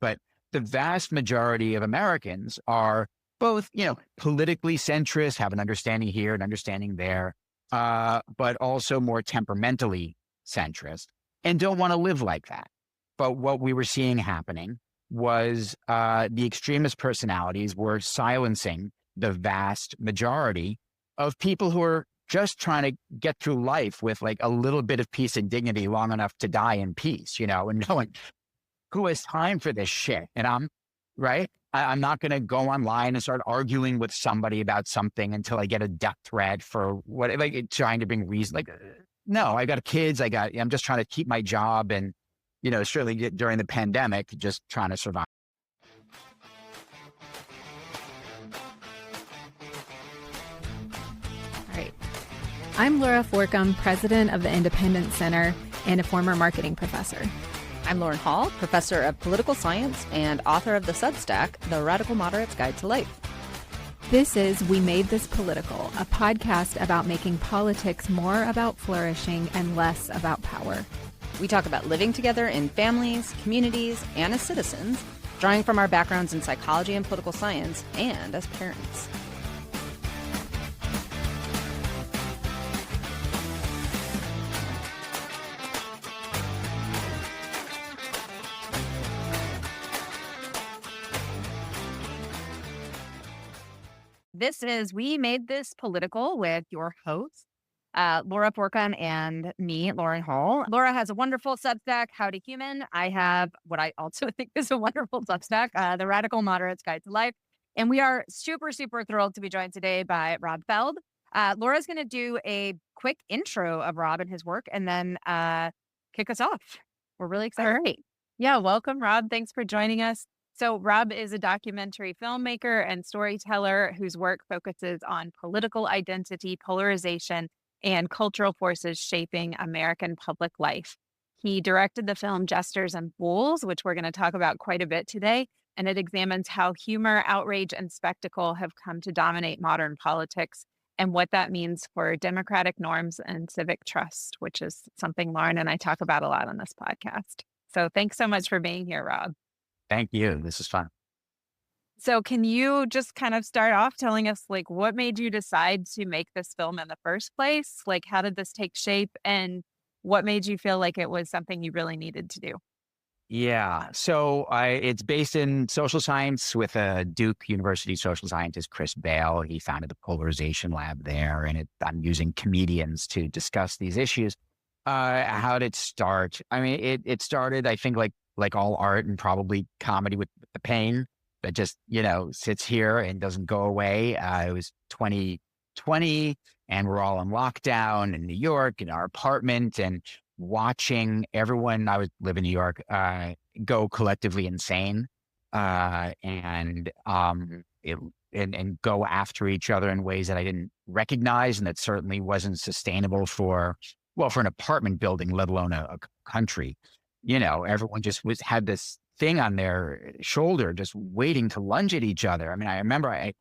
but the vast majority of Americans are both, politically centrist, have an understanding here, an understanding there, but also more temperamentally centrist and don't want to live like that. But what we were seeing happening was the extremist personalities were silencing the vast majority of people who are just trying to get through life with like a little bit of peace and dignity long enough to die in peace, and no one who has time for this shit. And I'm not going to go online and start arguing with somebody about something until I get a death threat for what, like trying to bring reason. Like, no, I got kids. I'm just trying to keep my job. And, certainly during the pandemic, just trying to survive. All right. I'm Laura Forcum, president of the Independent Center and a former marketing professor. I'm Lauren Hall, professor of political science and author of the Substack, The Radical Moderate's Guide to Life. This is We Made This Political, a podcast about making politics more about flourishing and less about power. We talk about living together in families, communities, and as citizens, drawing from our backgrounds in psychology and political science, and as parents. This is We Made This Political with your hosts, Laura Forcum and me, Lauren Hall. Laura has a wonderful Substack, How to Human. I have what I also think is a wonderful Substack, The Radical Moderate's Guide to Life. And we are super, super thrilled to be joined today by Rob Feld. Laura's going to do a quick intro of Rob and his work and then kick us off. We're really excited. All right. Yeah, welcome, Rob. Thanks for joining us. So Rob is a documentary filmmaker and storyteller whose work focuses on political identity, polarization, and cultural forces shaping American public life. He directed the film Jesters and Fools, which we're going to talk about quite a bit today, and it examines how humor, outrage, and spectacle have come to dominate modern politics and what that means for democratic norms and civic trust, which is something Lauren and I talk about a lot on this podcast. So thanks so much for being here, Rob. Thank you. This is fun. So can you just kind of start off telling us, like, what made you decide to make this film in the first place? Like, how did this take shape and what made you feel like it was something you really needed to do? Yeah. So it's based in social science with a Duke University social scientist, Chris Bale. He founded the Polarization Lab there, and I'm using comedians to discuss these issues. How did it start? I mean, it started, I think, like all art and probably comedy with the pain that just, sits here and doesn't go away. It was 2020 and we're all in lockdown in New York in our apartment and watching everyone, I live in New York, go collectively insane and go after each other in ways that I didn't recognize and that certainly wasn't sustainable for an apartment building, let alone a country. Everyone just had this thing on their shoulder, just waiting to lunge at each other. I mean, I remember I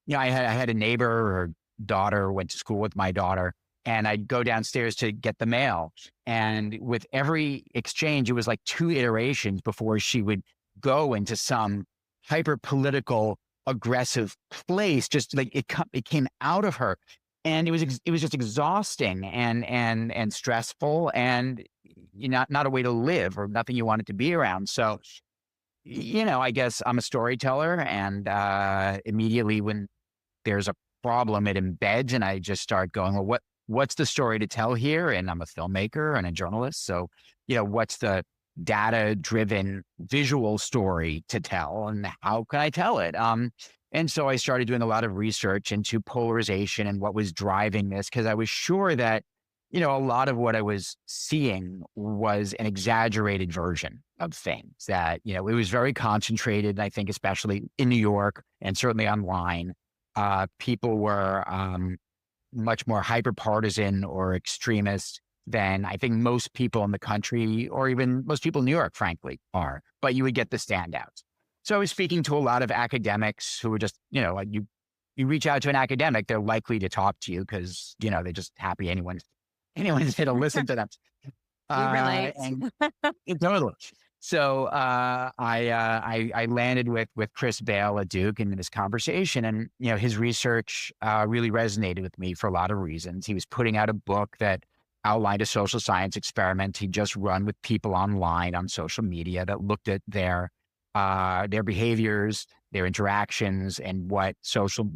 had a neighbor or daughter, went to school with my daughter, and I'd go downstairs to get the mail. And with every exchange, it was like 2 iterations before she would go into some hyper political, aggressive place. Just like it came out of her. And it was just exhausting and stressful and not a way to live or nothing you wanted to be around. So, I guess I'm a storyteller, and immediately when there's a problem, it embeds, and I just start going, well, what's the story to tell here? And I'm a filmmaker and a journalist, so what's the data-driven visual story to tell, and how can I tell it? And so I started doing a lot of research into polarization and what was driving this, because I was sure that, a lot of what I was seeing was an exaggerated version of things, that, it was very concentrated. And I think especially in New York and certainly online, people were much more hyper-partisan or extremist than I think most people in the country, or even most people in New York, frankly, are. But you would get the standouts. So I was speaking to a lot of academics who were just, you reach out to an academic, they're likely to talk to you because, they're just happy anyone's here to listen to them. We relate. Totally. So I landed with Chris Bale at Duke in this conversation, and his research really resonated with me for a lot of reasons. He was putting out a book that outlined a social science experiment he just run with people online on social media that looked at their behaviors, their interactions, and what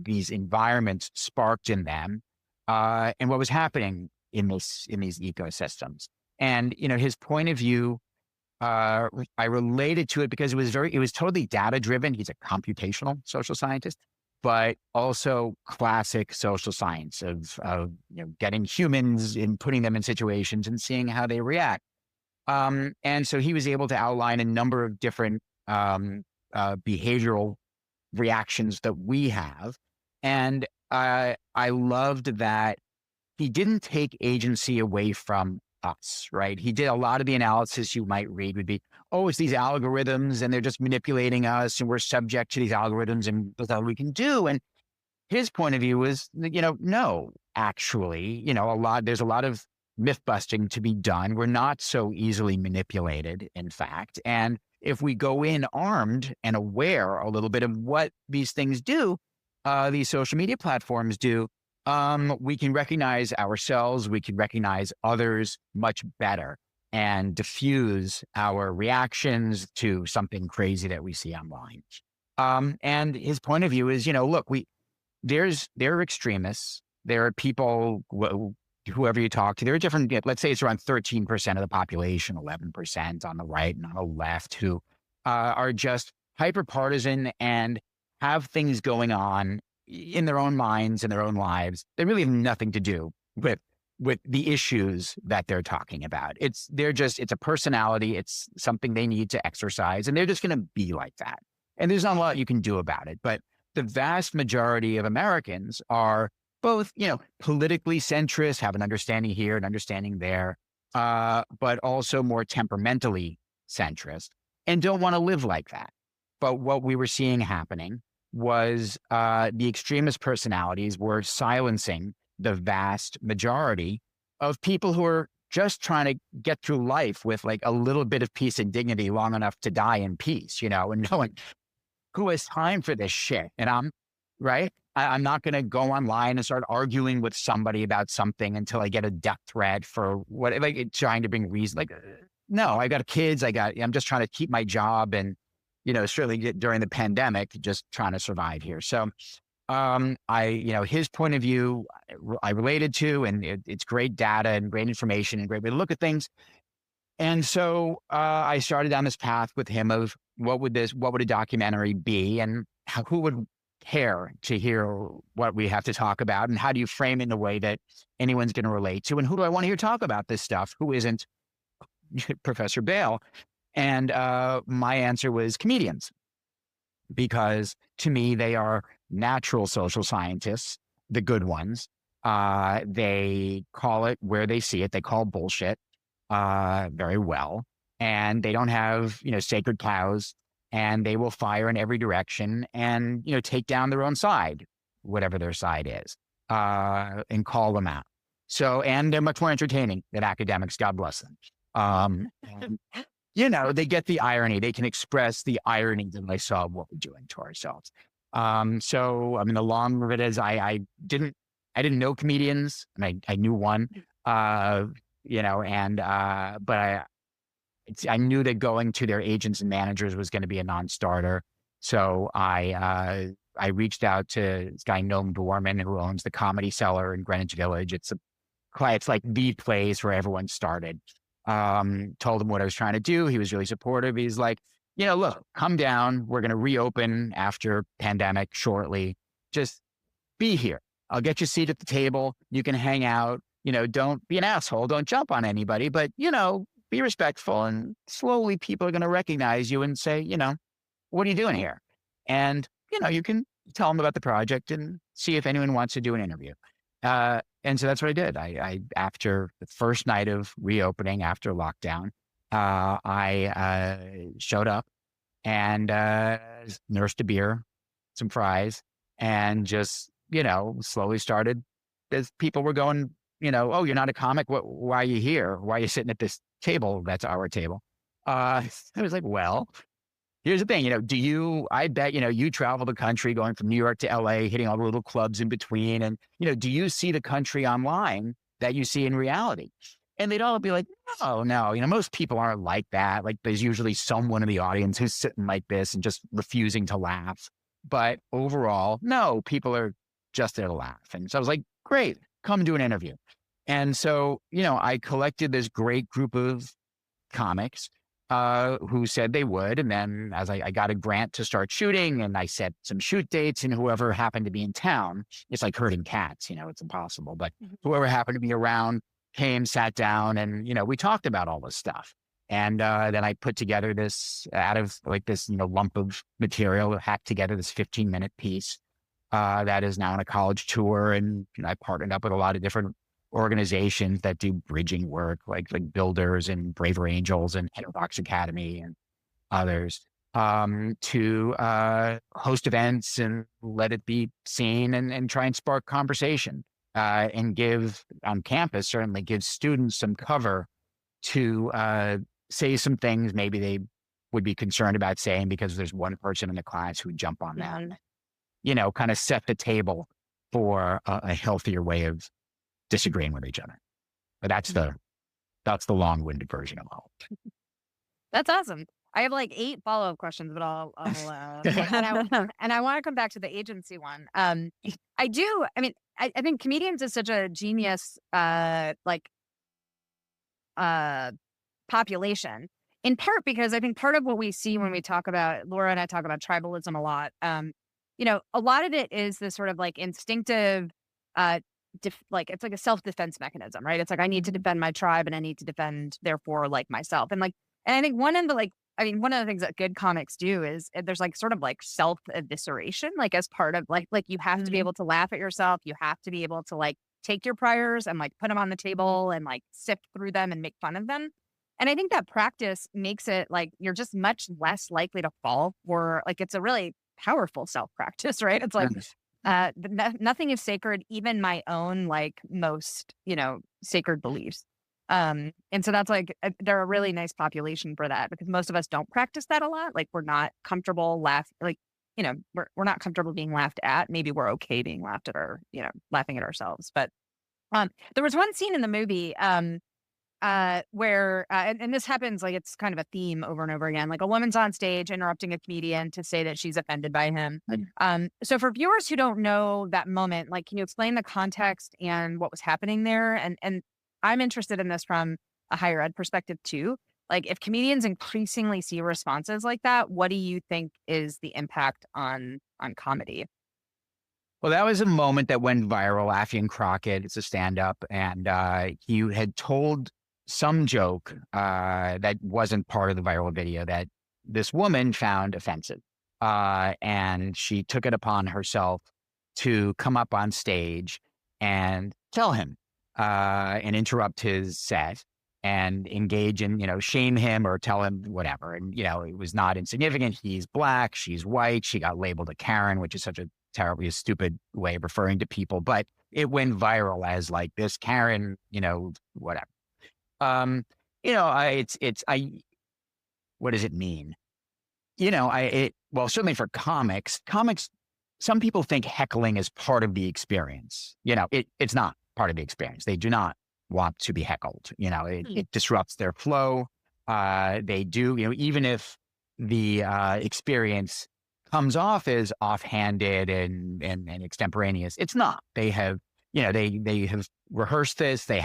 these environments sparked in them, and what was happening in these ecosystems. And his point of view, I related to it because it was totally data driven. He's a computational social scientist, but also classic social science of getting humans and putting them in situations and seeing how they react. And so he was able to outline a number of different behavioral reactions that we have. And I loved that he didn't take agency away from us, right? He did a lot of the analysis you might read would be, oh, it's these algorithms and they're just manipulating us and we're subject to these algorithms and that's all we can do. And his point of view was, no, actually, there's a lot of myth busting to be done. We're not so easily manipulated, in fact. And if we go in armed and aware a little bit of what these things do, these social media platforms do, we can recognize ourselves, we can recognize others much better and diffuse our reactions to something crazy that we see online. And his point of view is, look, there are extremists. There are people, whoever you talk to, there are different, let's say it's around 13% of the population, 11% on the right and on the left, who are just hyper partisan and have things going on in their own minds and their own lives. They really have nothing to do with the issues that they're talking about. It's a personality. It's something they need to exercise, and they're just going to be like that. And there's not a lot you can do about it. But the vast majority of Americans are both, politically centrist, have an understanding here, an understanding there, but also more temperamentally centrist and don't want to live like that. But what we were seeing happening was the extremist personalities were silencing the vast majority of people who are just trying to get through life with like a little bit of peace and dignity long enough to die in peace, and no one who has time for this shit. And I'm not going to go online and start arguing with somebody about something until I get a death threat for what, like trying to bring reason. Like, no, I got kids. I'm just trying to keep my job and, certainly during the pandemic, just trying to survive here. So, his point of view, I related to, and it's great data and great information and great way to look at things. And so, I started down this path with him of what would a documentary be, and who would care to hear what we have to talk about, and how do you frame it in a way that anyone's going to relate to, and who do I want to hear talk about this stuff? Who isn't Professor Bale? And my answer was comedians, because to me, they are natural social scientists, the good ones. They call it where they see it. They call bullshit very well. And they don't have, sacred cows, and they will fire in every direction and, take down their own side, whatever their side is, and call them out. So, and they're much more entertaining than academics, God bless them. And, they get the irony. They can express the irony that they saw what we're doing to ourselves. So, the long of it is I didn't know comedians. I knew one, but I knew that going to their agents and managers was going to be a non-starter. So I reached out to this guy, Noam Dorman, who owns the Comedy Cellar in Greenwich Village. It's like the place where everyone started. Told him what I was trying to do. He was really supportive. He's like, look, come down. We're going to reopen after pandemic shortly. Just be here. I'll get you a seat at the table. You can hang out. Don't be an asshole. Don't jump on anybody, but, be respectful. And slowly people are going to recognize you and say, what are you doing here? And, you can tell them about the project and see if anyone wants to do an interview. And so that's what I did. I after the first night of reopening after lockdown, I showed up and nursed a beer, some fries, and just, slowly started as people were going, oh, you're not a comic. Why are you here? Why are you sitting at this table? That's our table. I was like, well, here's the thing, I bet, you travel the country going from New York to LA, hitting all the little clubs in between. And, do you see the country online that you see in reality? And they'd all be like, no, no, most people aren't like that. Like there's usually someone in the audience who's sitting like this and just refusing to laugh. But overall, no, people are just there to laugh. And so I was like, great, come do an interview. And so, I collected this great group of comics who said they would. And then as I got a grant to start shooting and I set some shoot dates and whoever happened to be in town, it's like herding cats, it's impossible. But whoever happened to be around came, sat down and, we talked about all this stuff. And then I put together this out of like this, lump of material, hacked together this 15-minute piece that is now on a college tour. And I partnered up with a lot of different organizations that do bridging work, like Builders and Braver Angels and Heterodox Academy and others, to host events and let it be seen and try and spark conversation and give on campus, certainly give students some cover to say some things maybe they would be concerned about saying because there's one person in the class who would jump on that, kind of set the table for a healthier way of disagreeing with each other. But that's the long-winded version of all. That's awesome. I have like 8 follow-up questions, but I'll and I want to come back to the agency one. I think comedians is such a genius population, in part because I think part of what we see when we talk about, Laura and I talk about tribalism a lot. A lot of it is this sort of like instinctive it's like a self-defense mechanism, right? It's like I need to defend my tribe and I need to defend therefore like myself. And I think one of the things that good comics do is there's like sort of like self-evisceration, like as part of like you have to be able to laugh at yourself. You have to be able to like take your priors and like put them on the table and like sift through them and make fun of them. And I think that practice makes it like you're just much less likely to fall for like it's a really powerful self-practice, right? It's like nothing is sacred, even my own like most, sacred beliefs. And so that's like, they're a really nice population for that because most of us don't practice that a lot. Like we're not comfortable we're not comfortable being laughed at. Maybe we're okay being laughed at or, laughing at ourselves. But there was one scene in the movie where, and this happens, like it's kind of a theme over and over again, like a woman's on stage interrupting a comedian to say that she's offended by him. So for viewers who don't know that moment, like, can you explain the context and what was happening there? And I'm interested in this from a higher ed perspective too. Like if comedians increasingly see responses like that, what do you think is the impact on comedy? Well, that was a moment that went viral. Affian Crockett, it's a stand-up, and he had told some joke that wasn't part of the viral video that this woman found offensive. And she took it upon herself to come up on stage and tell him and interrupt his set and engage in, shame him or tell him whatever. And, it was not insignificant. He's Black, she's white. She got labeled a Karen, which is such a terribly stupid way of referring to people, but it went viral as like this Karen, whatever. What does it mean? Well, certainly for comics, some people think heckling is part of the experience. It's not part of the experience. They do not want to be heckled. It disrupts their flow. They do, even if the experience comes off as offhanded and extemporaneous, it's not. They have, they have rehearsed this. They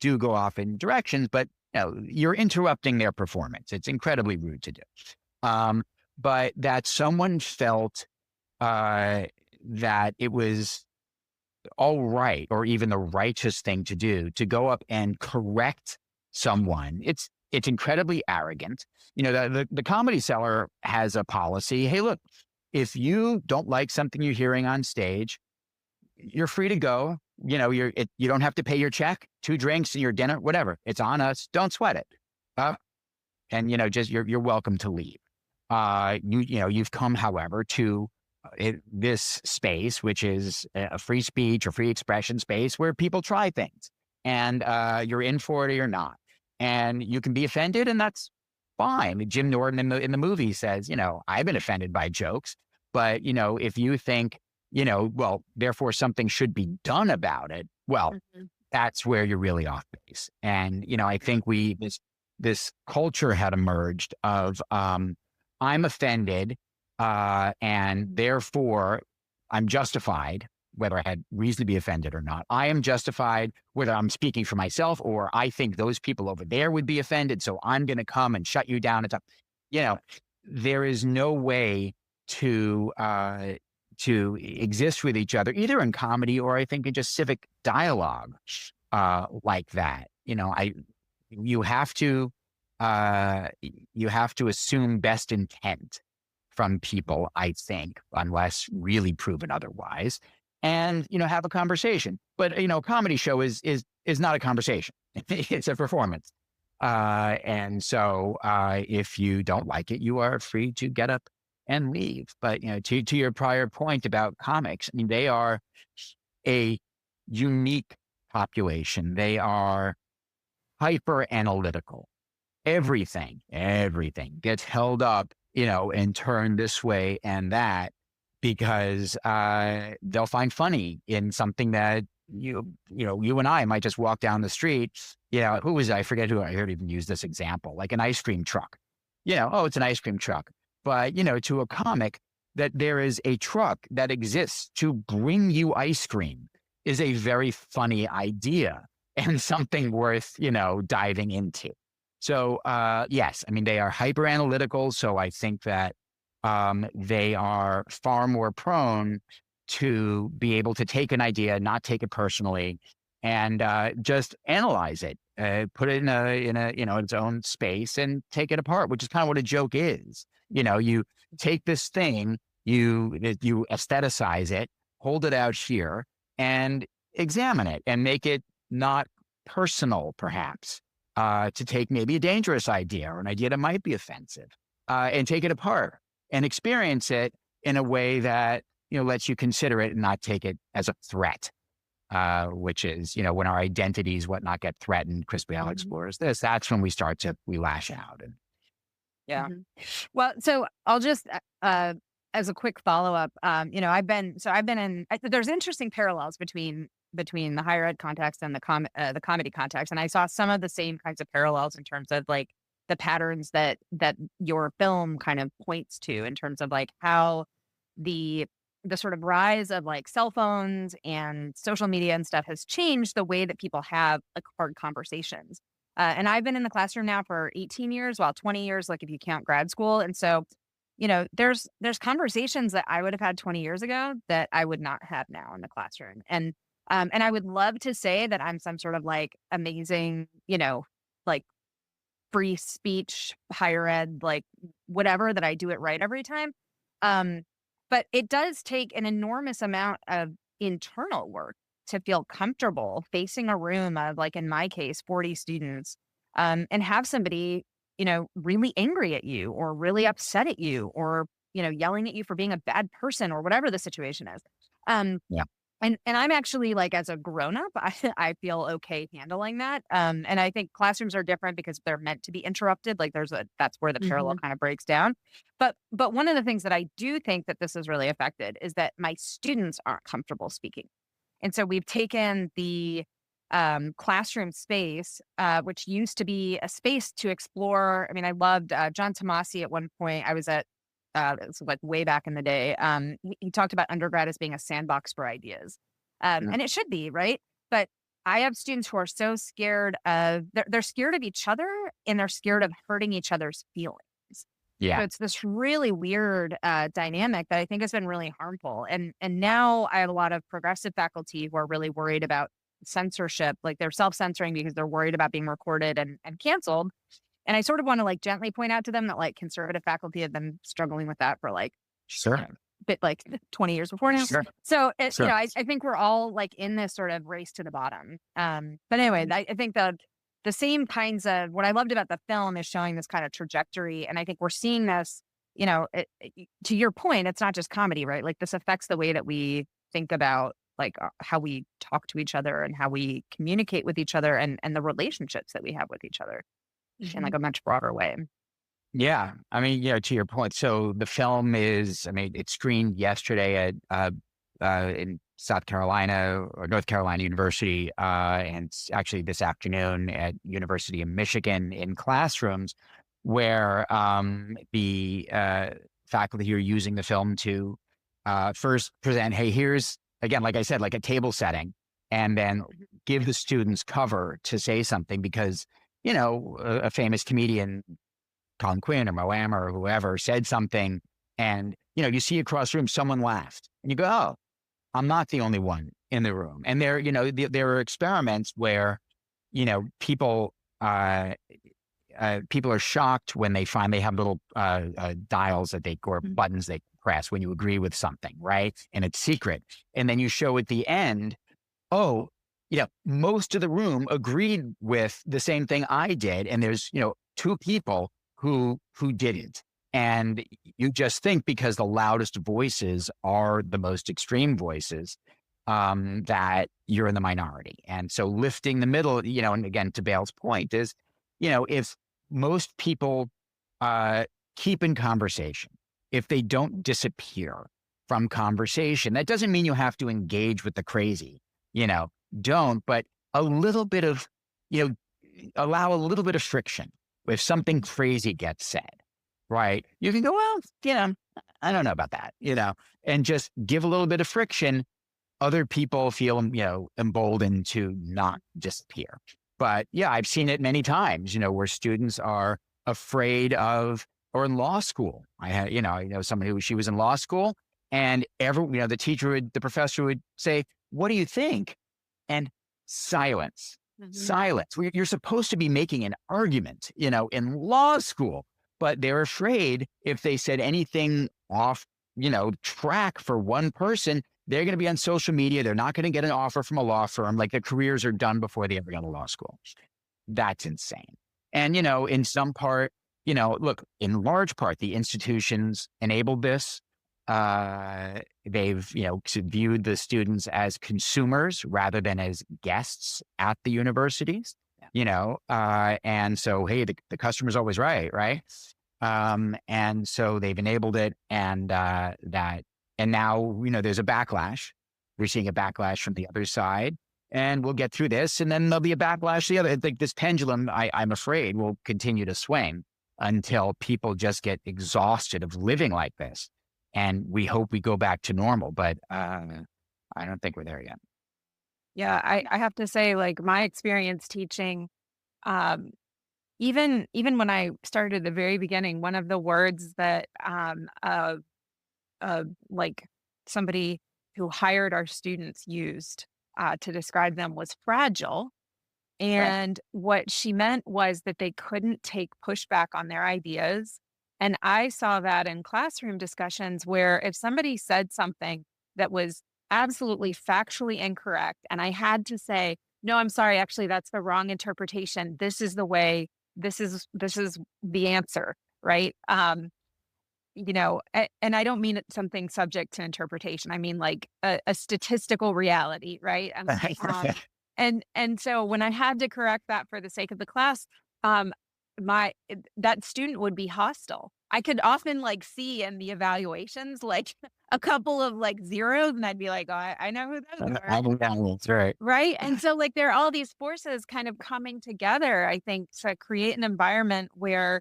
do go off in directions, but you're interrupting their performance. It's incredibly rude to do. But that someone felt that it was all right, or even the righteous thing to do, to go up and correct someone. It's incredibly arrogant. The Comedy Cellar has a policy. Hey, look, if you don't like something you're hearing on stage, you're free to go. You don't have to pay your check, 2 drinks and your dinner, whatever. It's on us. Don't sweat it. And you're welcome to leave. You've come, however, to this space, which is a free speech or free expression space where people try things, and you're in for it or you're not. And you can be offended, and that's fine. Jim Norton in the movie says, I've been offended by jokes, but if you think, well, therefore something should be done about it, well, that's where you're really off base. And, I think this culture had emerged of, I'm offended, and therefore I'm justified, whether I had reason to be offended or not. I am justified, whether I'm speaking for myself or I think those people over there would be offended. So I'm going to come and shut you down. There is no way to exist with each other, either in comedy or I think in just civic dialogue, like that. You have to assume best intent from people, I think, unless really proven otherwise, and have a conversation. But a comedy show is not a conversation; it's a performance. And so, if you don't like it, you are free to get up and leave. But to your prior point about comics, I mean, they are a unique population. They are hyper analytical. Everything gets held up, and turned this way and that, because they'll find funny in something that you and I might just walk down the street. Who was I forget who I heard even use this example, like an ice cream truck. Oh, it's an ice cream truck. But to a comic, that there is a truck that exists to bring you ice cream is a very funny idea and something worth diving into. So yes, I mean, they are hyper analytical. So I think that they are far more prone to be able to take an idea, not take it personally, and just analyze it, put it in its own space and take it apart, which is kind of what a joke is. You take this thing, you aestheticize it, hold it out here, and examine it and make it not personal, perhaps, to take maybe a dangerous idea or an idea that might be offensive, and take it apart and experience it in a way that, lets you consider it and not take it as a threat, which is, when our identities, whatnot, get threatened. Crispy Al explores this. That's when we lash out. And yeah. Well, so I'll just, as a quick follow-up, there's interesting parallels between the higher ed context and the comedy context. And I saw some of the same kinds of parallels in terms of like the patterns that your film kind of points to, in terms of like how the sort of rise of like cell phones and social media and stuff has changed the way that people have like hard conversations. And I've been in the classroom now for 18 years, well, 20 years, like if you count grad school. And so, there's conversations that I would have had 20 years ago that I would not have now in the classroom. And I would love to say that I'm some sort of like amazing, like free speech, higher ed, like whatever, that I do it right every time. But it does take an enormous amount of internal work to feel comfortable facing a room of, like in my case, 40 students, and have somebody, really angry at you or really upset at you or, yelling at you for being a bad person or whatever the situation is. Yeah. And I'm actually, like, as a grown-up, I feel okay handling that. And I think classrooms are different because they're meant to be interrupted. Like that's where the parallel kind of breaks down. But one of the things that I do think that this has really affected is that my students aren't comfortable speaking. And so we've taken the classroom space, which used to be a space to explore. I mean, I loved John Tomasi at one point. I was at it's like way back in the day. He talked about undergrad as being a sandbox for ideas. And it should be, right? But I have students who are so scared of, they're scared of each other and they're scared of hurting each other's feelings. Yeah. So it's this really weird dynamic that I think has been really harmful. And now I have a lot of progressive faculty who are really worried about censorship, like they're self-censoring because they're worried about being recorded and canceled. And I sort of want to like gently point out to them that like conservative faculty have been struggling with that for like, Sure. bit like 20 years before now. Sure. So, Sure. I think we're all like in this sort of race to the bottom. But anyway, I think the same kinds of, what I loved about the film is showing this kind of trajectory. And I think we're seeing this, to your point, it's not just comedy, right? Like this affects the way that we think about like how we talk to each other and how we communicate with each other and the relationships that we have with each other in like a much broader way. Yeah. I mean, to your point. So the film is, I mean, it screened yesterday at, in South Carolina or North Carolina University, and actually this afternoon at University of Michigan in classrooms where the faculty are using the film to first present, hey, here's, again, like I said, like a table setting, and then give the students cover to say something because, a famous comedian, Colin Quinn or Moama or whoever said something, and you see across the room someone laughed, and you go, "Oh, I'm not the only one in the room." And there are experiments where people people are shocked when they find they have little dials that or buttons they press when you agree with something, right? And it's secret, and then you show at the end, oh, most of the room agreed with the same thing I did, and there's two people who didn't. And you just think because the loudest voices are the most extreme voices, that you're in the minority. And so lifting the middle, and again, to Bale's point is, if most people keep in conversation, if they don't disappear from conversation, that doesn't mean you have to engage with the crazy, don't, but a little bit of, allow a little bit of friction. If something crazy gets said, right? You can go, well, I don't know about that, and just give a little bit of friction. Other people feel, emboldened to not disappear. But yeah, I've seen it many times, where students are afraid of, or in law school. I know somebody who, she was in law school, and the professor would say, "What do you think?" And silence. Silence. You're supposed to be making an argument, in law school, but they're afraid if they said anything off, track for one person, they're going to be on social media. They're not going to get an offer from a law firm. Like their careers are done before they ever go to law school. That's insane. And, in some part, look, in large part, the institutions enabled this. They've, viewed the students as consumers rather than as guests at the universities, and so, hey, the customer's always right. Right. And so they've enabled it, and now, there's a backlash. We're seeing a backlash from the other side, and we'll get through this, and then there'll be a backlash. The other, like this pendulum, I'm afraid will continue to swing until people just get exhausted of living like this. And we hope we go back to normal, but I don't think we're there yet. Yeah, I have to say, like my experience teaching, even when I started at the very beginning, one of the words that like somebody who hired our students used to describe them was fragile. And what she meant was that they couldn't take pushback on their ideas. And I saw that in classroom discussions where if somebody said something that was absolutely factually incorrect, and I had to say, no, I'm sorry, actually, that's the wrong interpretation. This is the way, this is the answer, right? And I don't mean it's something subject to interpretation. I mean like a statistical reality, right? And so when I had to correct that for the sake of the class, that student would be hostile. I could often like see in the evaluations like a couple of like zeros, and I'd be like, oh, I know who those are. That's right. Right. And so like there are all these forces kind of coming together, I think, to create an environment where,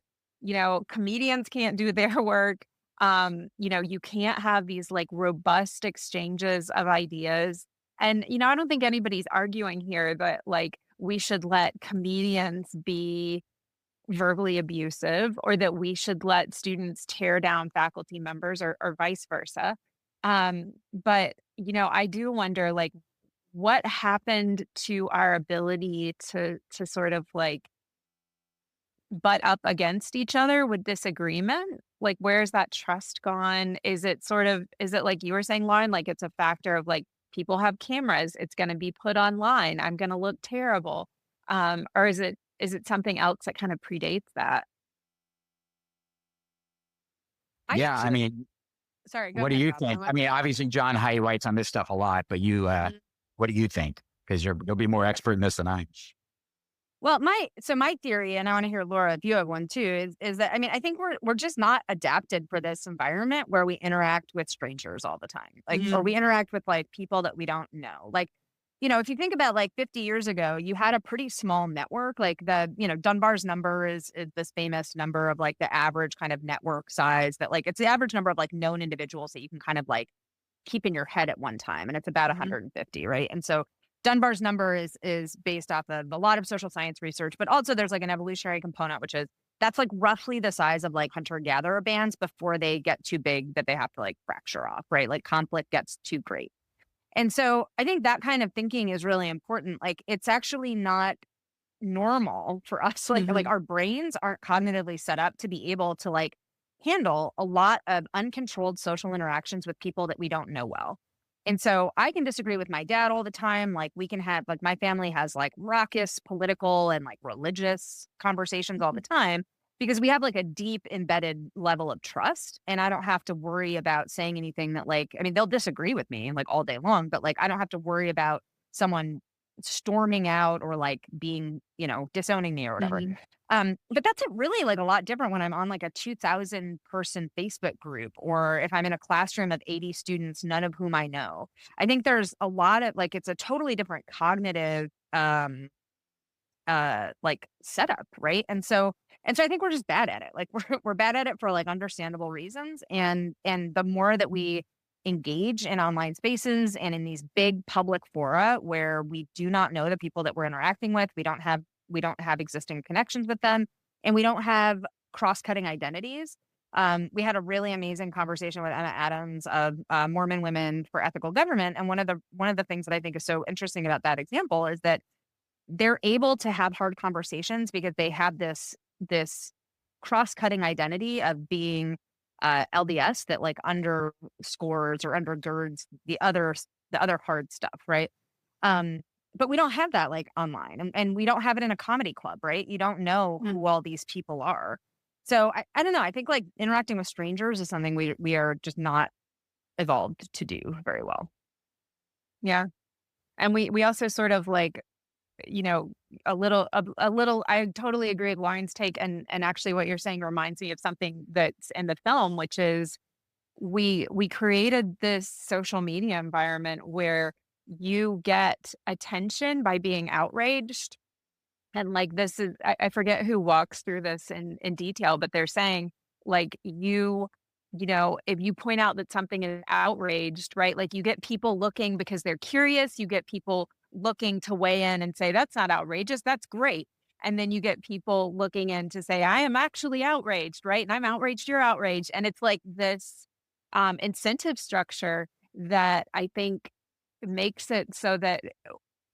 comedians can't do their work. You can't have these like robust exchanges of ideas. And, I don't think anybody's arguing here that like we should let comedians be verbally abusive or that we should let students tear down faculty members or vice versa. But, I do wonder like what happened to our ability to sort of like butt up against each other with disagreement? Like, where's that trust gone? Is it like you were saying, Lauren, like it's a factor of like people have cameras, it's going to be put online, I'm going to look terrible. Or is it something else that kind of predates that? Yeah. I mean, Sorry. what do you think? I mean, obviously John Hay writes on this stuff a lot, but you, what do you think? Because you'll be more expert in this than I. Well, my theory, and I want to hear Laura if you have one too, is that I mean, I think we're just not adapted for this environment where we interact with strangers all the time. Like, or we interact with like people that we don't know. Like, if you think about like 50 years ago, you had a pretty small network. Like Dunbar's number is this famous number of like the average kind of network size that like it's the average number of like known individuals that you can kind of like keep in your head at one time. And it's about 150, right? And so Dunbar's number is based off of a lot of social science research, but also there's like an evolutionary component, which is that's like roughly the size of like hunter-gatherer bands before they get too big that they have to like fracture off, right? Like conflict gets too great. And so I think that kind of thinking is really important. Like it's actually not normal for us. Like our brains aren't cognitively set up to be able to like handle a lot of uncontrolled social interactions with people that we don't know well. And so I can disagree with my dad all the time. Like we can have like my family has like raucous political and like religious conversations all the time because we have like a deep embedded level of trust. And I don't have to worry about saying anything that like, I mean, they'll disagree with me like all day long, but like I don't have to worry about someone storming out or like being, disowning me or whatever. But that's really like a lot different when I'm on like a 2,000 person Facebook group, or if I'm in a classroom of 80 students, none of whom I know. I think there's a lot of like, it's a totally different cognitive, like setup. Right. And so I think we're just bad at it. Like we're bad at it for like understandable reasons. And the more that we engage in online spaces and in these big public fora where we do not know the people that we're interacting with, we don't have existing connections with them, and we don't have cross-cutting identities. We had a really amazing conversation with Emma Adams of Mormon Women for Ethical Government, and one of the things that I think is so interesting about that example is that they're able to have hard conversations because they have this cross-cutting identity of being LDS that like underscores or undergirds the other hard stuff, right? But we don't have that like online, and we don't have it in a comedy club, right? You don't know who all these people are. So I don't know. I think like interacting with strangers is something we are just not evolved to do very well. Yeah. And we also sort of like, a little, I totally agree with Lauren's take. And actually what you're saying reminds me of something that's in the film, which is we created this social media environment where you get attention by being outraged. And like, this is, I forget who walks through this in detail, but they're saying like, if you point out that something is outraged, right? Like you get people looking because they're curious. You get people looking to weigh in and say, that's not outrageous. That's great. And then you get people looking in to say, I am actually outraged, right? And I'm outraged, you're outraged. And it's like this incentive structure that I think makes it so that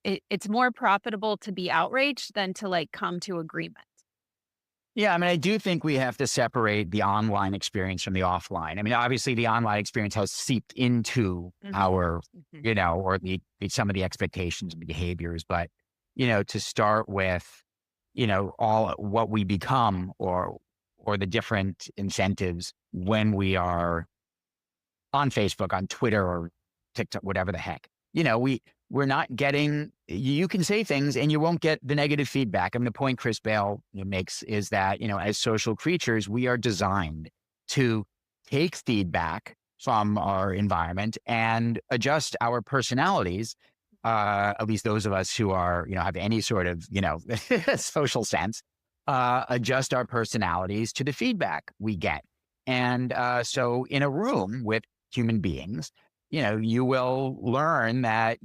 it's more profitable to be outraged than to like come to agreement. Yeah, I mean, I do think we have to separate the online experience from the offline. I mean, obviously the online experience has seeped into our, or some of the expectations and behaviors, but, to start with, all what we become or the different incentives when we are on Facebook, on Twitter or TikTok, whatever the heck, we're not getting, you can say things and you won't get the negative feedback. I mean, the point Chris Bale makes is that, as social creatures, we are designed to take feedback from our environment and adjust our personalities, at least those of us who are, have any sort of, social sense, adjust our personalities to the feedback we get. And so in a room with human beings, you will learn that,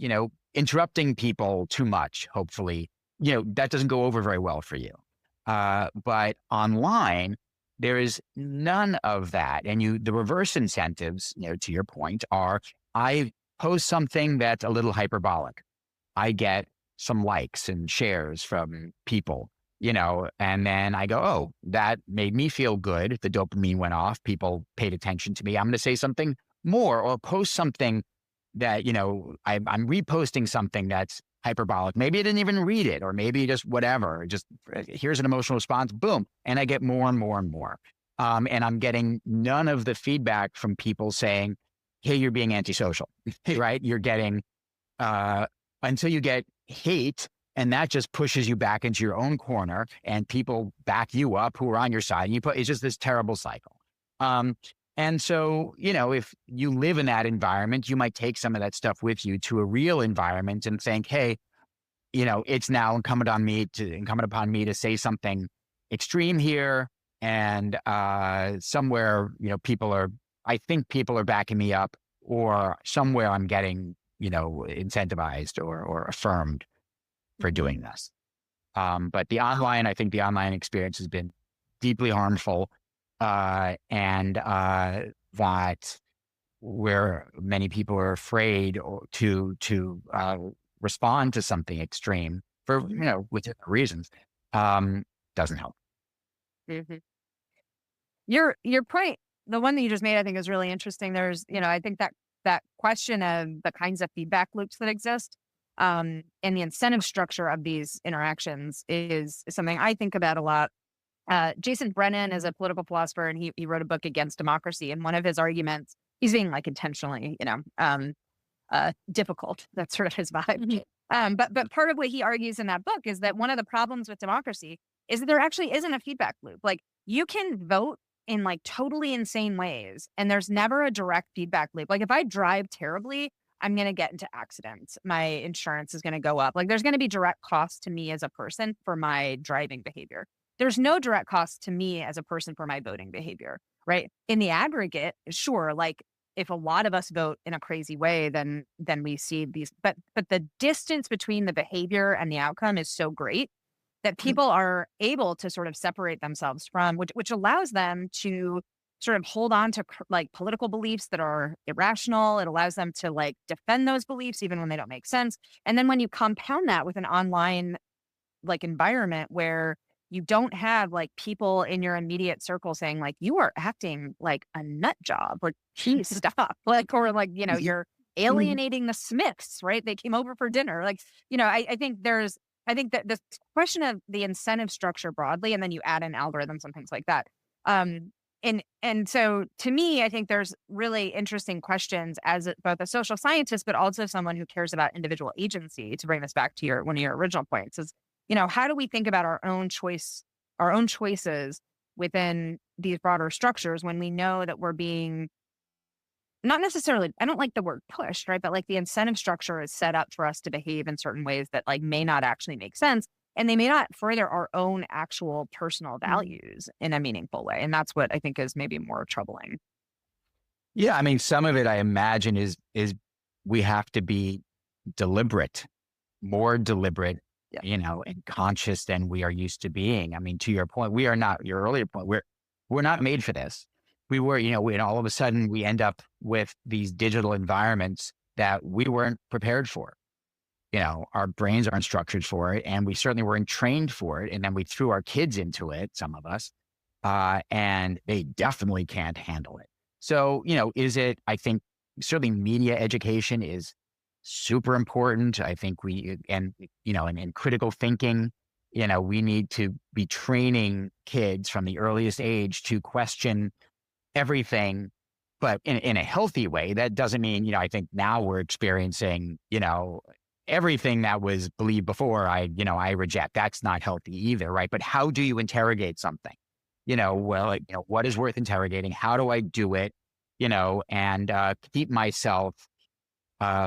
interrupting people too much, hopefully, that doesn't go over very well for you. But online, there is none of that. And the reverse incentives, to your point, are I post something that's a little hyperbolic. I get some likes and shares from people, and then I go, oh, that made me feel good. The dopamine went off. People paid attention to me. I'm going to say something more or post something that, I'm reposting something that's hyperbolic. Maybe I didn't even read it, or maybe just whatever, just here's an emotional response, boom. And I get more and more and more. And I'm getting none of the feedback from people saying, hey, you're being antisocial, right? You're getting, until you get hate And that just pushes you back into your own corner, and people back you up who are on your side. And it's just this terrible cycle. And so, if you live in that environment, you might take some of that stuff with you to a real environment and think, hey, it's now incumbent upon me to say something extreme here. And somewhere, I think people are backing me up, or somewhere I'm getting, incentivized or affirmed for doing this. But I think the online experience has been deeply harmful, and that where many people are afraid to respond to something extreme for, with different reasons, doesn't help. Mm-hmm. Your point, the one that you just made, I think is really interesting. There's, I think that question of the kinds of feedback loops that exist, and the incentive structure of these interactions is something I think about a lot. Jason Brennan is a political philosopher, and he wrote a book against democracy. And one of his arguments, he's being like intentionally, difficult. That's sort of his vibe. But part of what he argues in that book is that one of the problems with democracy is that there actually isn't a feedback loop. Like, you can vote in like totally insane ways, and there's never a direct feedback loop. Like, if I drive terribly, I'm going to get into accidents. My insurance is going to go up. Like, there's going to be direct costs to me as a person for my driving behavior. There's no direct cost to me as a person for my voting behavior, right? In the aggregate, sure, like if a lot of us vote in a crazy way, then we see these, but the distance between the behavior and the outcome is so great that people are able to sort of separate themselves from, which allows them to sort of hold on to like political beliefs that are irrational. It allows them to like defend those beliefs even when they don't make sense. And then when you compound that with an online like environment where you don't have like people in your immediate circle saying like, you are acting like a nut job, like, please stop, like, or like, you're alienating the Smiths, right? They came over for dinner. Like, I think that this question of the incentive structure broadly, and then you add in algorithms and things like that. And so to me, I think there's really interesting questions as both a social scientist, but also someone who cares about individual agency, to bring this back to one of your original points is, how do we think about our own choices within these broader structures when we know that we're being not necessarily, I don't like the word pushed, right? But like the incentive structure is set up for us to behave in certain ways that like may not actually make sense. And they may not further our own actual personal values in a meaningful way. And that's what I think is maybe more troubling. Yeah. I mean, some of it I imagine is we have to be more deliberate, and conscious than we are used to being. I mean, to your point, we are not, your earlier point, we're not made for this. We were, and all of a sudden we end up with these digital environments that we weren't prepared for. Our brains aren't structured for it, and we certainly weren't trained for it. And then we threw our kids into it, some of us, and they definitely can't handle it. So, I think certainly media education is super important. I think and critical thinking, we need to be training kids from the earliest age to question everything, but in a healthy way. That doesn't mean, I think now we're experiencing, everything that was believed before, I reject. That's not healthy either, right? But how do you interrogate something? What is worth interrogating? How do I do it? And keep myself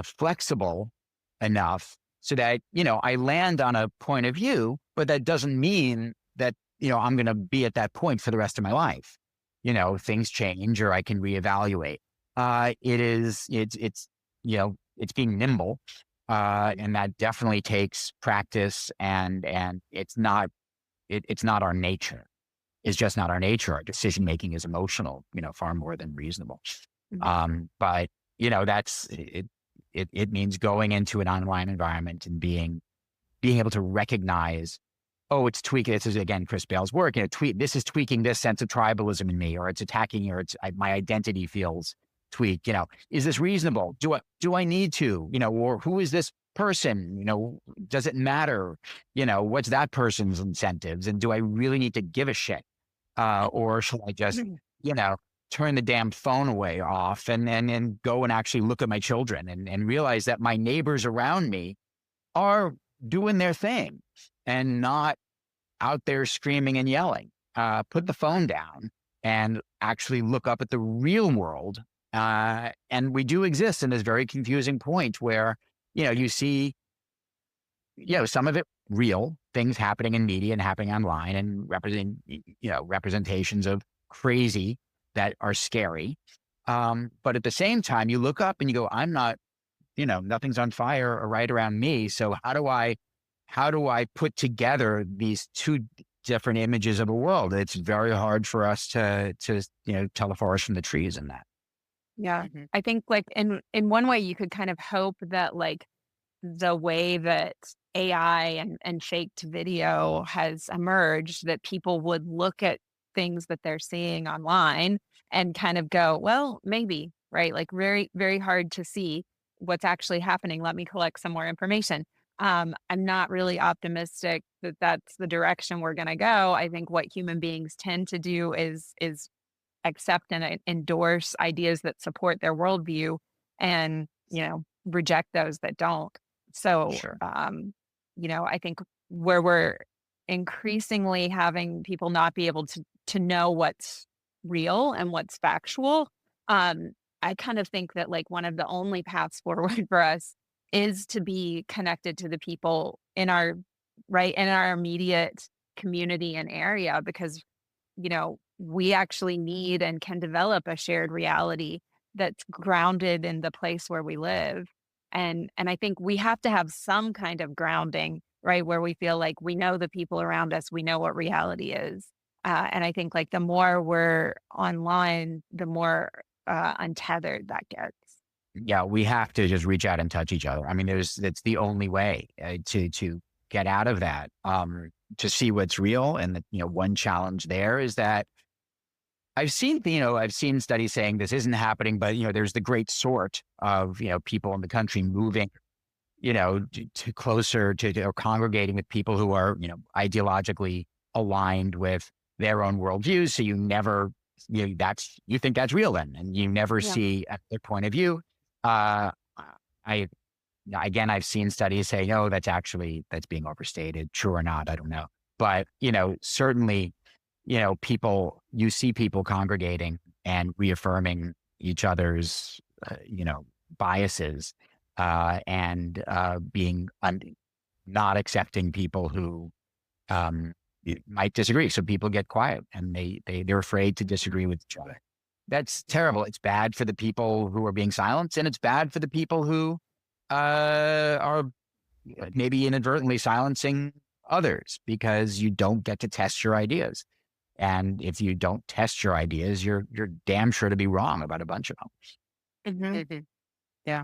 flexible enough so that, I land on a point of view, but that doesn't mean that, I'm going to be at that point for the rest of my life. Things change, or I can reevaluate. It's being nimble. And that definitely takes practice, and it's not our nature. It's just not our nature. Our decision making is emotional, far more than reasonable. But that's it. It means going into an online environment and being able to recognize, oh, it's tweaking. This is again Chris Bale's work. This is tweaking this sense of tribalism in me, or it's attacking, or my identity feels tweaked. Is this reasonable? Do I need to? Or who is this person? Does it matter? What's that person's incentives? And do I really need to give a shit? Or should I just, turn the damn phone off and go and actually look at my children and realize that my neighbors around me are doing their thing and not out there screaming and yelling. Put the phone down and actually look up at the real world. And we do exist in this very confusing point where, you see, some of it real things happening in media and happening online and representations of crazy that are scary. But at the same time, you look up and you go, I'm not, nothing's on fire or right around me. So how do I put together these two different images of a world? It's very hard for us to tell the forest from the trees in that. Yeah. I think like in one way you could kind of hope that like the way that AI and faked video has emerged, that people would look at things that they're seeing online and kind of go, well, maybe, right? Like very, very hard to see what's actually happening. Let me collect some more information. I'm not really optimistic that that's the direction we're going to go. I think what human beings tend to do is accept and endorse ideas that support their worldview and, reject those that don't. So, Sure. I think where we're increasingly having people not be able to know what's real and what's factual, I kind of think that like one of the only paths forward for us is to be connected to the people in our immediate community and area, because, we actually need and can develop a shared reality that's grounded in the place where we live. And I think we have to have some kind of grounding, right? Where we feel like we know the people around us, we know what reality is. And I think like the more we're online, the more untethered that gets. Yeah, we have to just reach out and touch each other. I mean, it's the only way to get out of that, to see what's real. And one challenge there is that I've seen studies saying this isn't happening, but there's the great sort of people in the country moving, to closer to or congregating with people who are ideologically aligned with their own worldviews. So you never you think that's real then, and you never see their point of view. I've seen studies say, no, that's being overstated. True or not, I don't know. But, certainly, you see people congregating and reaffirming each other's, biases, and being not accepting people who might disagree. So people get quiet and they're afraid to disagree with each other. That's terrible. It's bad for the people who are being silenced, and it's bad for the people who are maybe inadvertently silencing others, because you don't get to test your ideas. And if you don't test your ideas, you're damn sure to be wrong about a bunch of them. Yeah.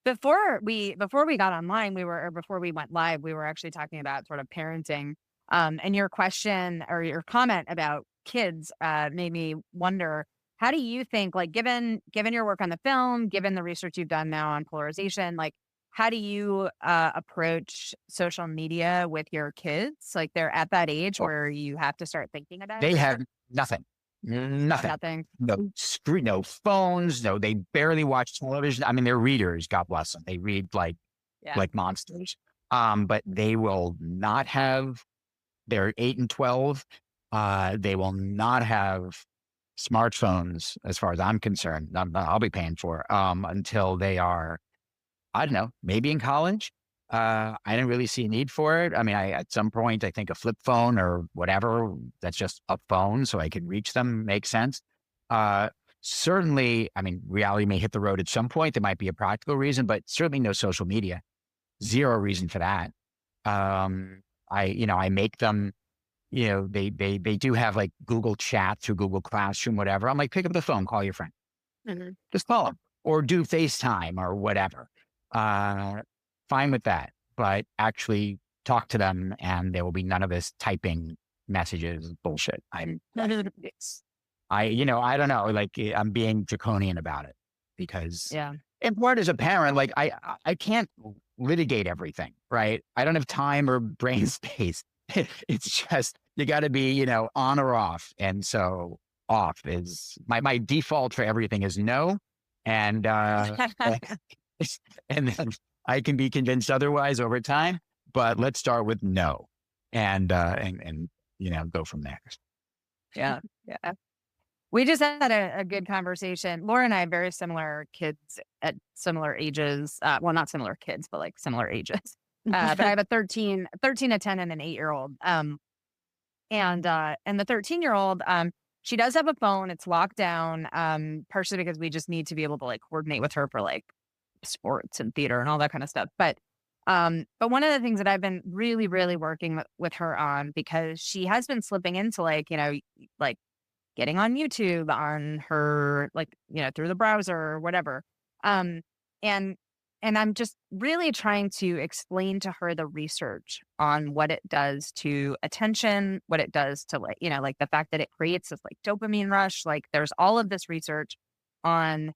Before we got online, before we went live, we were actually talking about sort of parenting. And your question or your comment about kids made me wonder, how do you think, like, given your work on the film, given the research you've done now on polarization, like, how do you approach social media with your kids? Like, they're at that age where you have to start thinking about They it. have nothing. Nothing. No screen, no phones, no, they barely watch television. I mean, they're readers, God bless them. They read like monsters. But they will not have, they're 8 and 12. They will not have smartphones, as far as I'm concerned. I'll be paying for until they are, I don't know, maybe in college. I didn't really see a need for it. I mean, at some point, I think a flip phone or whatever, that's just a phone so I can reach them, makes sense. Certainly, I mean, reality may hit the road at some point. There might be a practical reason, but certainly no social media. Zero reason for that. I make them, they do have like Google Chat through Google Classroom, whatever. I'm like, pick up the phone, call your friend. Just call them or do FaceTime or whatever. Fine with that, but actually talk to them, and there will be none of this typing messages bullshit. I don't know, like I'm being draconian about it because in part as a parent, like I can't litigate everything, right? I don't have time or brain space. It's just, you got to be, on or off. And so off is my default for everything is no. And, and then I can be convinced otherwise over time, but let's start with no, and go from there. Yeah. Yeah. We just had a good conversation. Laura and I have very similar kids at similar ages. Well, not similar kids, but like similar ages. But I have a 13, a 10, and an 8-year-old. And the 13-year-old, she does have a phone. It's locked down, partially because we just need to be able to like coordinate with her for like sports and theater and all that kind of stuff. But one of the things that I've been really, really working with her on, because she has been slipping into like, like getting on YouTube on her, like, through the browser or whatever. And I'm just really trying to explain to her the research on what it does to attention, what it does to like, like the fact that it creates this like dopamine rush. Like there's all of this research on,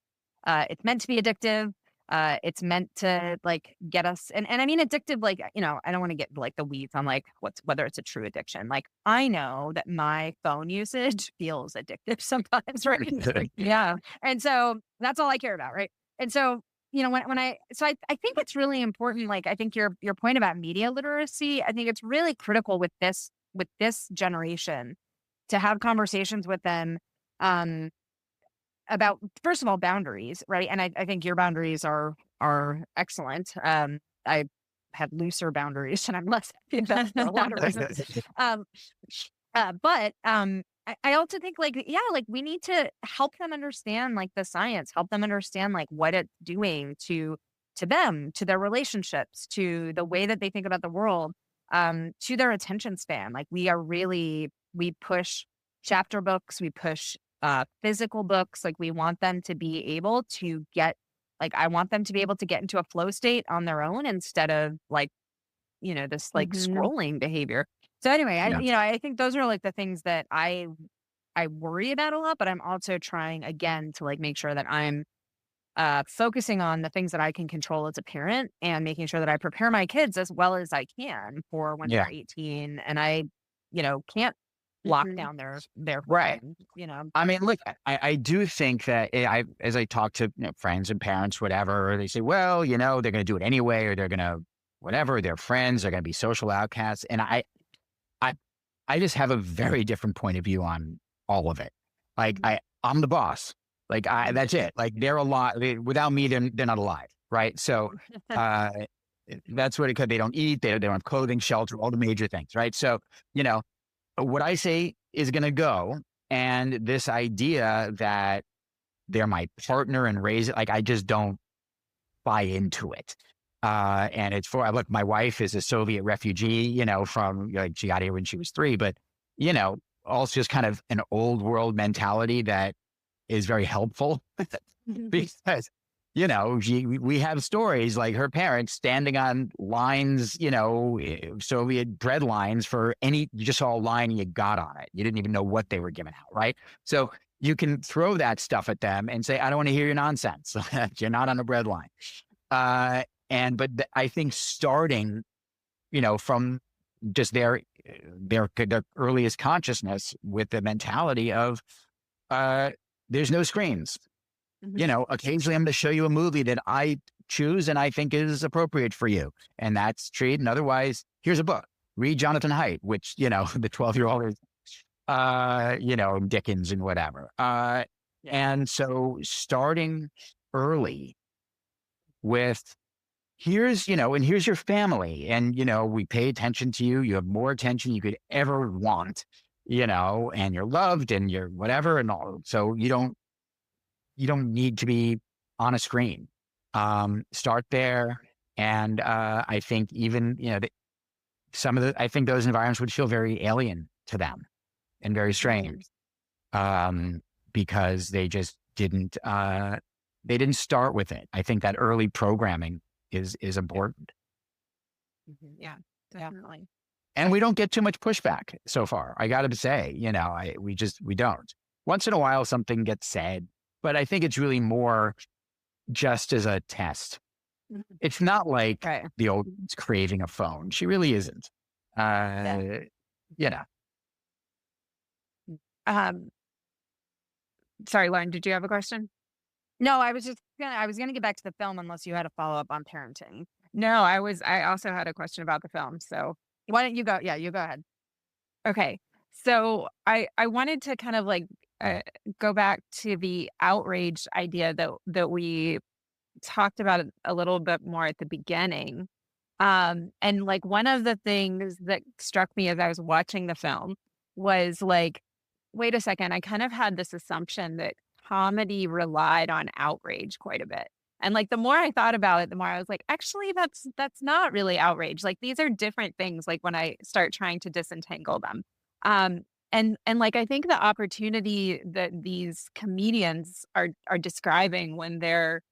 it's meant to be addictive. It's meant to like get us, and I mean addictive, like, I don't want to get like the weeds on like whether it's a true addiction. Like I know that my phone usage feels addictive sometimes, right? Yeah. And so that's all I care about, right? And so, I think it's really important. Like I think your point about media literacy, I think it's really critical with this generation to have conversations with them, about, first of all, boundaries, right? And I think your boundaries are excellent. I have looser boundaries and I'm less happy about it for a lot of reasons. But I also think like, yeah, like we need to help them understand like the science, help them understand like what it's doing to them, to their relationships, to the way that they think about the world, to their attention span. Like we push chapter books, we push physical books. Like we want them to be able to get, like, I want them to be able to get into a flow state on their own instead of like, this like scrolling behavior. So anyway, I think those are like the things that I worry about a lot, but I'm also trying again to like make sure that I'm focusing on the things that I can control as a parent and making sure that I prepare my kids as well as I can for when they're 18 and I, can't lock down their Right. phone, I mean, look, I do think that as I talk to friends and parents, whatever, they say, well, they're going to do it anyway, or they're going to whatever, they're friends, they're going to be social outcasts. And I just have a very different point of view on all of it. Like I'm the boss. Like that's it. Like they're alive. Without me, they're not alive. Right. So that's what it could. They don't eat. They don't have clothing, shelter, all the major things. Right. So, what I say is going to go. And this idea that they're my partner and raise it, like, I just don't buy into it. And it's look, my wife is a Soviet refugee, from like, she got here when she was 3, but, also just kind of an old world mentality that is very helpful because, we have stories like her parents standing on lines, Soviet bread lines for you just saw a line you got on it. You didn't even know what they were giving out, right? So you can throw that stuff at them and say, I don't want to hear your nonsense. You're not on a bread line. But I think starting, from just their earliest consciousness with the mentality of, there's no screens. Occasionally I'm going to show you a movie that I choose and I think is appropriate for you. And that's treat. And otherwise, here's a book. Read Jonathan Haidt, which, the 12-year-old is, Dickens and whatever. And so starting early with here's your family and, we pay attention to you. You have more attention you could ever want, and you're loved and you're whatever and all. So you don't need to be on a screen. Start there. And I think even, I think those environments would feel very alien to them and very strange, because they just didn't start with it. I think that early programming is important. Yeah, definitely. And we don't get too much pushback so far. I got to say, we don't. Once in a while, something gets said, but I think it's really more just as a test. It's not like the old one's craving a phone. She really isn't. Sorry, Lauren, did you have a question? No, I was gonna get back to the film unless you had a follow-up on parenting. No, I also had a question about the film. So, Why don't you go? Yeah, you go ahead. okay. So I wanted to kind of like uh, go back to the outrage idea that we talked about it a little bit more at the beginning. And like one of the things that struck me as I was watching the film was like, wait a second, I kind of had this assumption that comedy relied on outrage quite a bit. And like the more I thought about it, the more I was like, actually, that's not really outrage. Like these are different things. Like when I start trying to disentangle them. Um, and like I think the opportunity that these comedians are describing when they're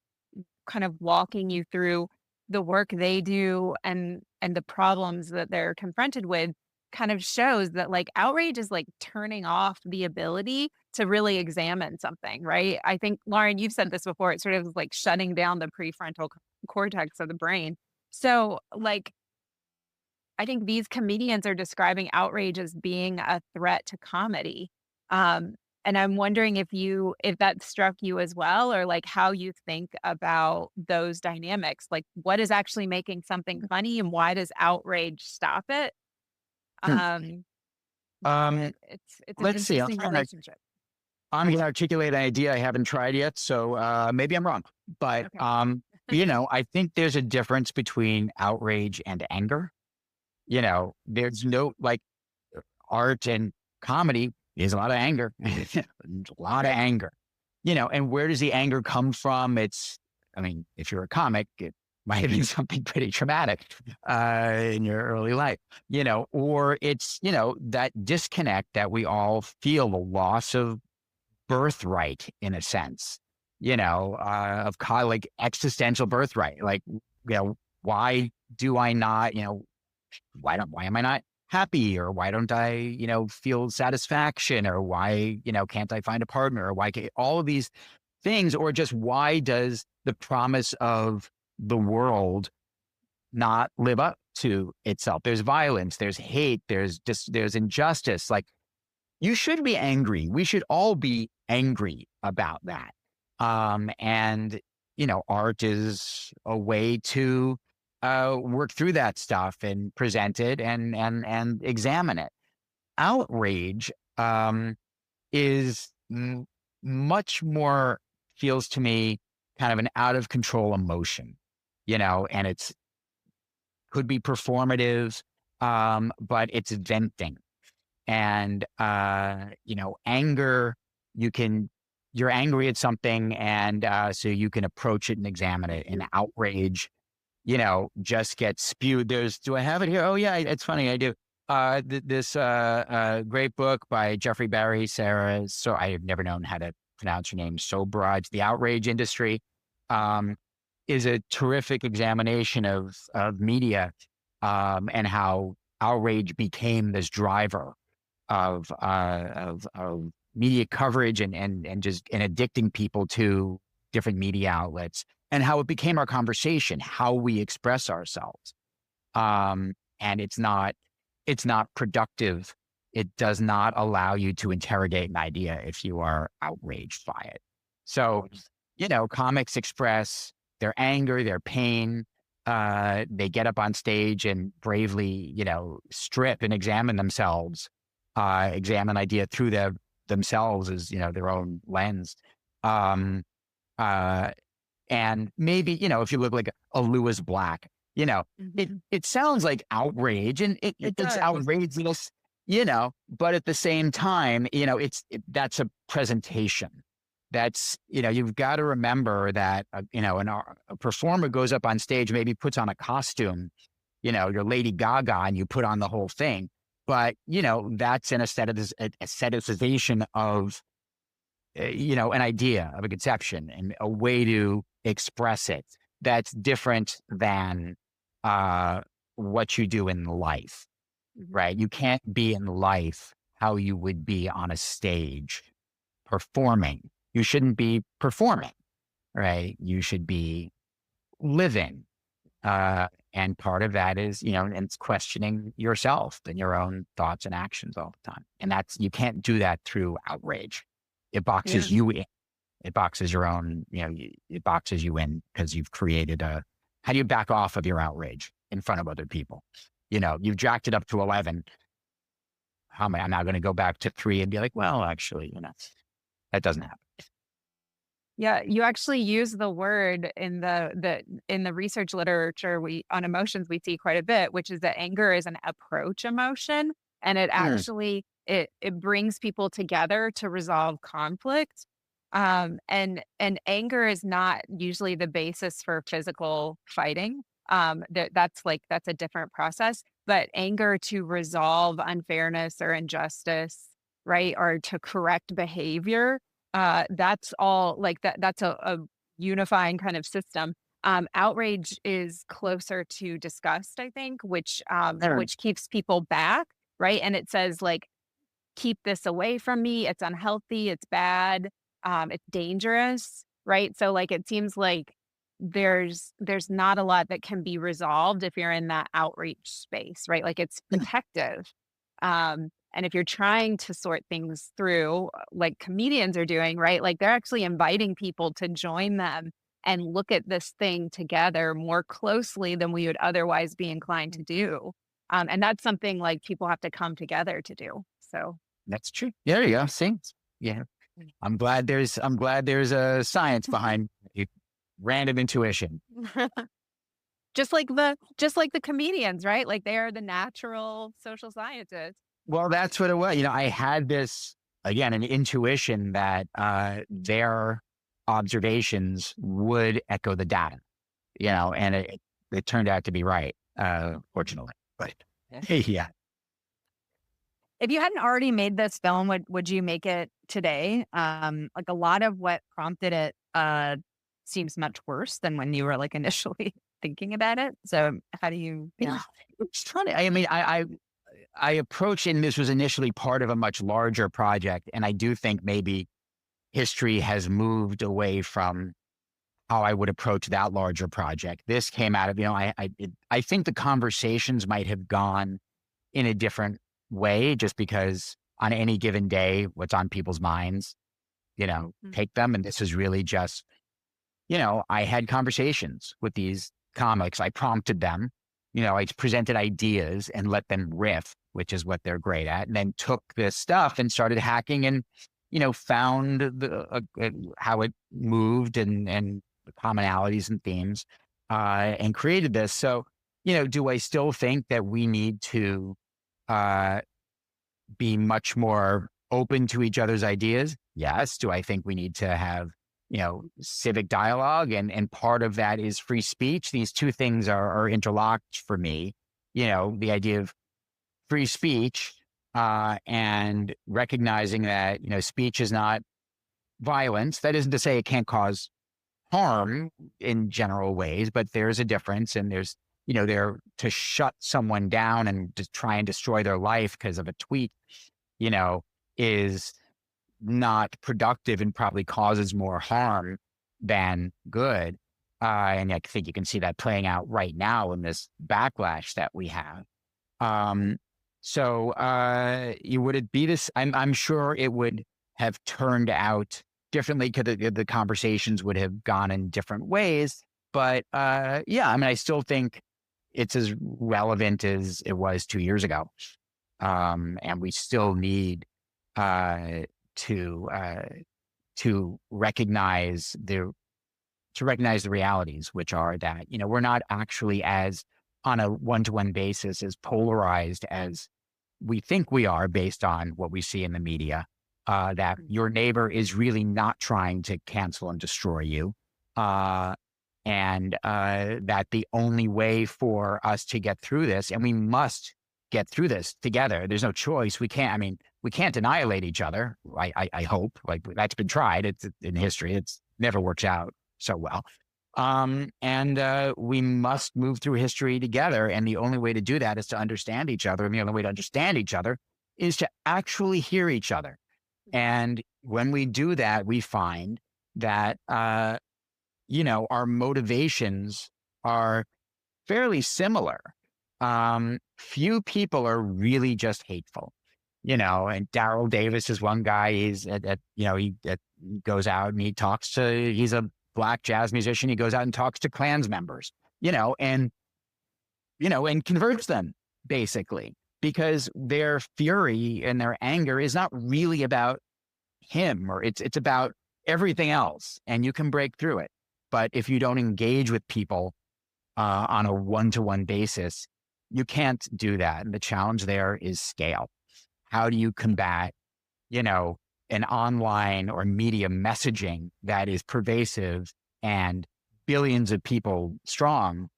kind of walking you through the work they do and the problems that they're confronted with kind of shows that like outrage is like turning off the ability to really examine something, right? I think Lauren, you've said this before, it's sort of like shutting down the prefrontal cortex of the brain. So like I think these comedians are describing outrage as being a threat to comedy. Um, and I'm wondering if that struck you as well, or like how you think about those dynamics. Like what is actually making something funny and why does outrage stop it? Hmm. Um, Um, it's an let's see. interesting relationship. I'm going to articulate an idea I haven't tried yet, so maybe I'm wrong. But Okay. I think there's a difference between outrage and anger. There's no like art and comedy is a lot of anger, a lot of anger. And where does the anger come from? I mean, if you're a comic, it might have been something pretty traumatic in your early life, or it's, that disconnect that we all feel, the loss of birthright in a sense, like existential birthright. Like, why do I not, why am I not happy? Or why don't I, feel satisfaction? Or why, can't I find a partner? Or why all of these things? Or just why does the promise of the world not live up to itself? There's violence, there's hate, there's injustice. Like you should be angry. We should all be angry about that. And art is a way to work through that stuff and present it and examine it. Outrage is much more feels to me kind of an out of control emotion, and it's could be performative, but it's venting. And anger, you're angry at something, and so you can approach it and examine it. And outrage, just gets spewed. Do I have it here? Oh yeah, it's funny, I do. This great book by Jeffrey Barry, Sarah. So I've never known how to pronounce her name so broad. The Outrage Industry is a terrific examination of media and how outrage became this driver of media coverage and addicting people to different media outlets, and how it became our conversation, how we express ourselves. And it's not productive. It does not allow you to interrogate an idea if you are outraged by it. So, comics express their anger, their pain. They get up on stage and bravely, strip and examine themselves, examine idea through themselves as, their own lens. And maybe, if you look like a Lewis Black, it sounds like outrage, and it's outrageous, but at the same time, that's a presentation. That's, you've got to remember that, a performer goes up on stage, maybe puts on a costume, you're Lady Gaga and you put on the whole thing. But, that's an aestheticization of, an idea, of a conception and a way to express it that's different than what you do in life, right? You can't be in life how you would be on a stage performing. You shouldn't be performing, right? You should be living. And part of that is, and it's questioning yourself and your own thoughts and actions all the time. And you can't do that through outrage. It boxes you in. It boxes your own, it boxes you in because you've created a how do you back off of your outrage in front of other people? You've jacked it up to 11. How am I now going to go back to 3 and be like, well, actually, that doesn't happen. Yeah, you actually use the word in the research literature on emotions we see quite a bit, which is that anger is an approach emotion, and it actually it brings people together to resolve conflict. And anger is not usually the basis for physical fighting. That's a different process. But anger to resolve unfairness or injustice, right, or to correct behavior, that's all like that. That's a unifying kind of system. Outrage is closer to disgust, I think, which keeps people back, right? And it says like, keep this away from me. It's unhealthy. It's bad. It's dangerous, right? So like it seems like there's not a lot that can be resolved if you're in that outreach space, right? Like it's protective. And if you're trying to sort things through, like comedians are doing, right? Like they're actually inviting people to join them and look at this thing together more closely than we would otherwise be inclined to do. And that's something like people have to come together to do. So that's true. There you go. See? Yeah. I'm glad there's a science behind it. Random intuition. just like the comedians, right? Like they are the natural social scientists. Well, that's what it was. I had this, again, an intuition that their observations would echo the data, and it turned out to be right, fortunately. But yeah. If you hadn't already made this film, would you make it today? Like a lot of what prompted it seems much worse than when you were like initially thinking about it. So how do you? Yeah, it's funny. I mean, I approached, and this was initially part of a much larger project, and I do think maybe history has moved away from how I would approach that larger project. This came out of, I think the conversations might have gone in a different way, just because on any given day, what's on people's minds, take them. And this is really just, I had conversations with these comics. I prompted them, I presented ideas and let them riff, which is what they're great at, and then took this stuff and started hacking and, found how it moved and the commonalities and themes, and created this. So, do I still think that we need to be much more open to each other's ideas? Yes. Do I think we need to have, civic dialogue? And part of that is free speech. These two things are interlocked for me. The idea of free speech, and recognizing that, speech is not violence. That isn't to say it can't cause harm in general ways, but there's a difference. And there's, there to shut someone down and to try and destroy their life because of a tweet, is not productive and probably causes more harm than good. And I think you can see that playing out right now in this backlash that we have. So would it be this? I'm sure it would have turned out differently, because the conversations would have gone in different ways. But yeah, I mean, I still think it's as relevant as it was 2 years ago. And we still need to recognize the realities, which are that, we're not actually as on a one-to-one basis as polarized as we think we are based on what we see in the media, that your neighbor is really not trying to cancel and destroy you. And that the only way for us to get through this, and we must get through this together. There's no choice. We can't annihilate each other. I hope, like, that's been tried. It's in history. It's never works out so well. And we must move through history together. And the only way to do that is to understand each other. And the only way to understand each other is to actually hear each other. And when we do that, we find that, our motivations are fairly similar. Few people are really just hateful, and Daryl Davis is one guy. He's he goes out and he's a Black jazz musician. He goes out and talks to Klans members. and converts them basically, because their fury and their anger is not really about him, or it's about everything else, and you can break through it. But if you don't engage with people on a one-to-one basis, you can't do that. And the challenge there is scale. How do you combat, an online or media messaging that is pervasive and billions of people strong,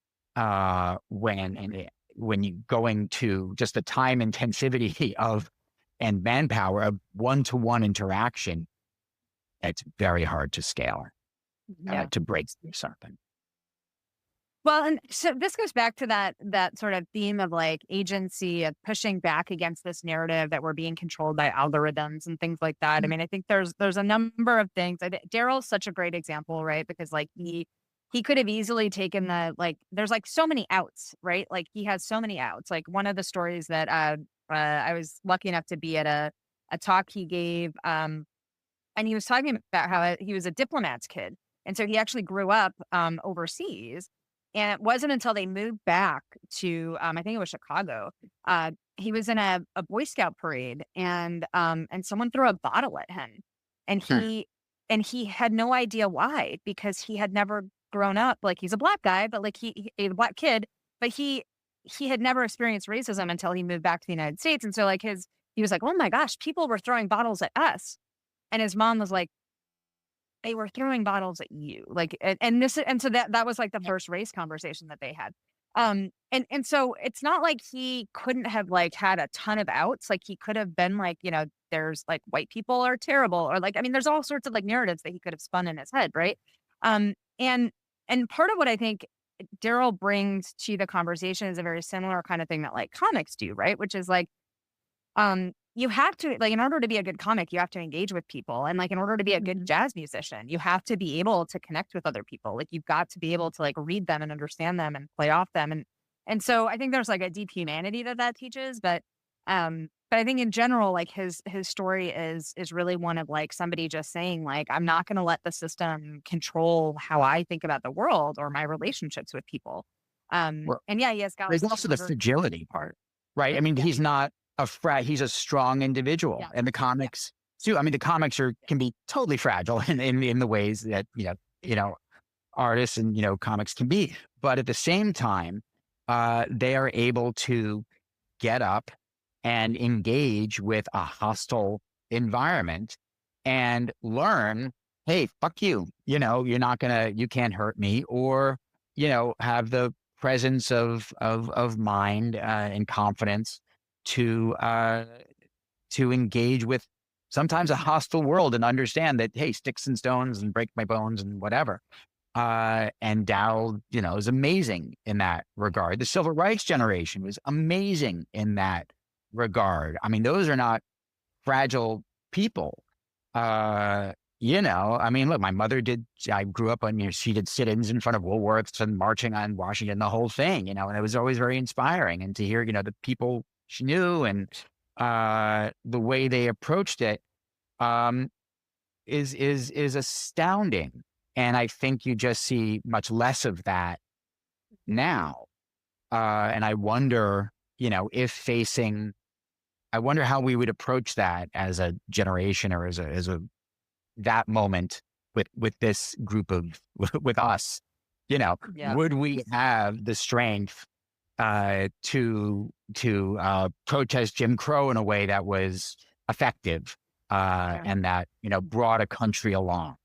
when you going to just the time intensivity and manpower of one-to-one interaction? It's very hard to scale, to break through something. Well, and so this goes back to that sort of theme of like agency, of pushing back against this narrative that we're being controlled by algorithms and things like that. I mean, I think there's a number of things. Daryl's such a great example, right? Because like he could have easily taken there's like so many outs, right? Like he has so many outs. Like one of the stories that I was lucky enough to be at a talk he gave, and he was talking about how he was a diplomat's kid. And so he actually grew up overseas. And it wasn't until they moved back to, I think it was Chicago. He was in a Boy Scout parade, and someone threw a bottle at him, and he had no idea why, because he had never grown up. Like he's a black guy, but like he a black kid, but he had never experienced racism until he moved back to the United States. And so like he was like, oh my gosh, people were throwing bottles at us, and his mom was like, they were throwing bottles at you. Like, and so that was like the first race conversation that they had. And so it's not like he couldn't have like had a ton of outs. Like he could have been like, there's like white people are terrible, or like, I mean, there's all sorts of like narratives that he could have spun in his head. Right. And part of what I think Daryl brings to the conversation is a very similar kind of thing that like comics do. Right. Which is like, you have to, like, in order to be a good comic, you have to engage with people. And like, in order to be a good jazz musician, you have to be able to connect with other people. Like you've got to be able to like read them and understand them and play off them. And so I think there's like a deep humanity that teaches, but I think in general, like his story is really one of like somebody just saying like, I'm not going to let the system control how I think about the world or my relationships with people. And yeah, he has got. There's also the fragility part, right? I mean, he's not he's a strong individual, and the comics too. I mean, the comics can be totally fragile in the ways that artists and comics can be, but at the same time, they are able to get up and engage with a hostile environment and learn, hey, fuck you, you can't hurt me, or have the presence of mind and confidence to engage with sometimes a hostile world and understand that, hey, sticks and stones and break my bones and whatever. And Daryl, is amazing in that regard. The civil rights generation was amazing in that regard. I mean, those are not fragile people. I mean, look, my mother I grew up on, she did sit-ins in front of Woolworths and marching on Washington, the whole thing, and it was always very inspiring. And to hear, the people she knew and the way they approached it is astounding. And I think you just see much less of that now. And I wonder, I wonder how we would approach that as a generation, or as that moment with this group with us, would we have the strength to protest Jim Crow in a way that was effective, and that, brought a country along?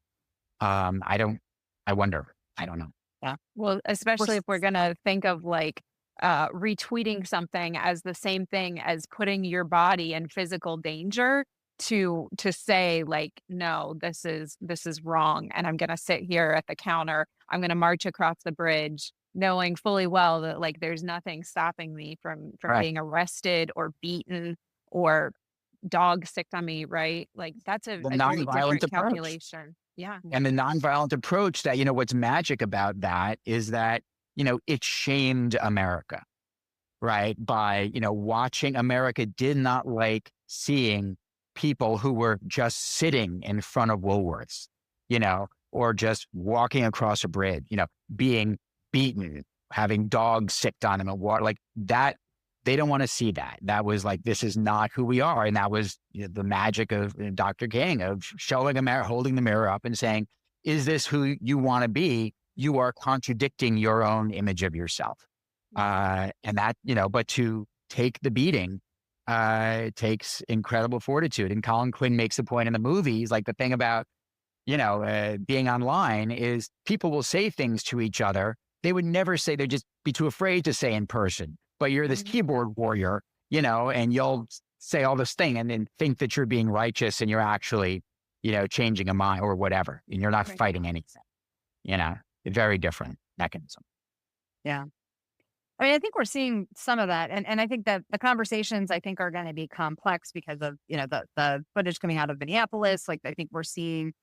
I wonder. I don't know. Yeah. Well, especially if we're going to think of like retweeting something as the same thing as putting your body in physical danger, to say like, no, this is wrong. And I'm going to sit here at the counter. I'm going to march across the bridge, knowing fully well that like, there's nothing stopping me from being arrested or beaten or dog sicked on me. Right. Like that's a nonviolent approach. Calculation. Yeah. And the nonviolent approach that, what's magic about that is that, it shamed America, right? By, watching. America did not like seeing people who were just sitting in front of Woolworths, or just walking across a bridge, being beaten having dogs sicked on them and water like that. They don't want to see that. That was like, this is not who we are. And that was the magic of Dr. King, of showing a mirror, holding the mirror up and saying, is this who you want to be? You are contradicting your own image of yourself. And that, but to take the beating takes incredible fortitude. And Colin Quinn makes the point in the movie. He's like, the thing about, being online is people will say things to each other they would never say. They'd just be too afraid to say in person. But you're this keyboard warrior, and you'll say all this thing and then think that you're being righteous and you're actually, changing a mind or whatever. And you're not fighting anything, a very different mechanism. Yeah. I mean, I think we're seeing some of that. And I think that the conversations, I think, are going to be complex because of, the footage coming out of Minneapolis. Like, I think we're seeing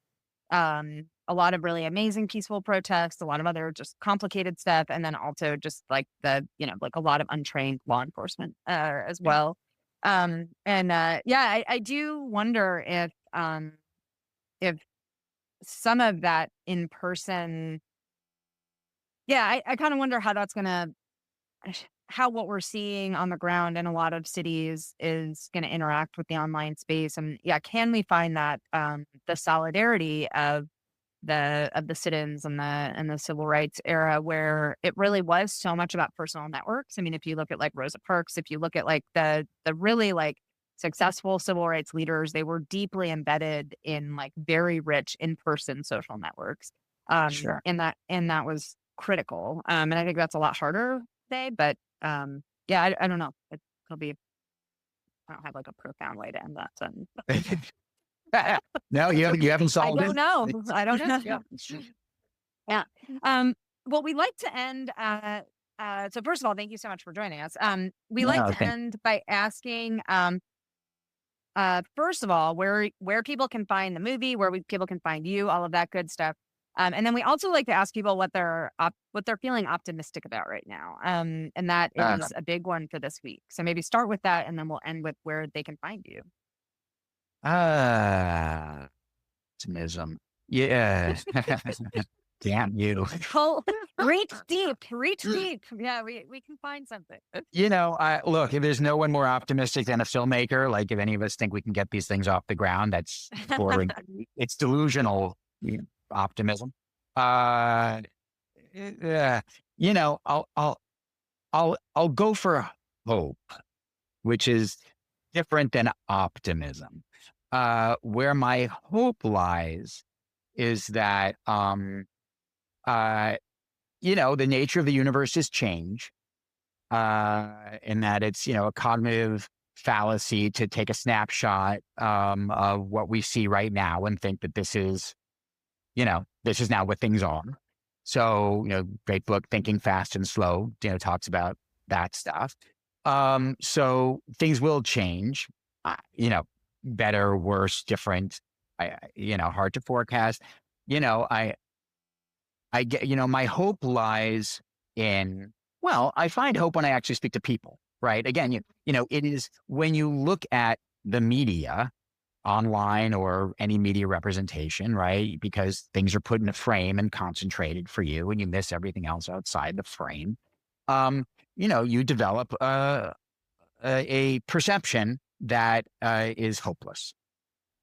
a lot of really amazing peaceful protests, a lot of other just complicated stuff. And then also just like a lot of untrained law enforcement as well. I do wonder if some of that in person, I kind of wonder how that's going to, how what we're seeing on the ground in a lot of cities is going to interact with the online space. And can we find that the solidarity of the sit-ins and the civil rights era, where it really was so much about personal networks. I mean, if you look at like Rosa Parks, if you look at like the really like successful civil rights leaders, they were deeply embedded in like very rich in-person social networks. Sure. And that was critical. And I think that's a lot harder today, but I don't know. It'll be, I don't have like a profound way to end that sentence. No, you haven't solved it. I don't know. Yeah. Well, we like to end. So first of all, thank you so much for joining us. We like to end by asking, first of all, where people can find the movie, people can find you, all of that good stuff. And then we also like to ask people what they're feeling optimistic about right now. And that is a big one for this week. So maybe start with that, and then we'll end with where they can find you. Optimism. Yeah. Damn you. Well, reach deep. Yeah, we can find something. Look, if there's no one more optimistic than a filmmaker, like if any of us think we can get these things off the ground, that's boring. It's delusional optimism. I'll go for hope, which is different than optimism. Where my hope lies is that, the nature of the universe is change, in that it's, a cognitive fallacy to take a snapshot of what we see right now and think that this is now what things are. So, great book, Thinking Fast and Slow, talks about that stuff. So things will change, better, worse, different, hard to forecast. I get, my hope lies in, I find hope when I actually speak to people, right? Again, it is when you look at the media, online or any media representation, right? Because things are put in a frame and concentrated for you, and you miss everything else outside the frame. You develop a perception that is hopeless.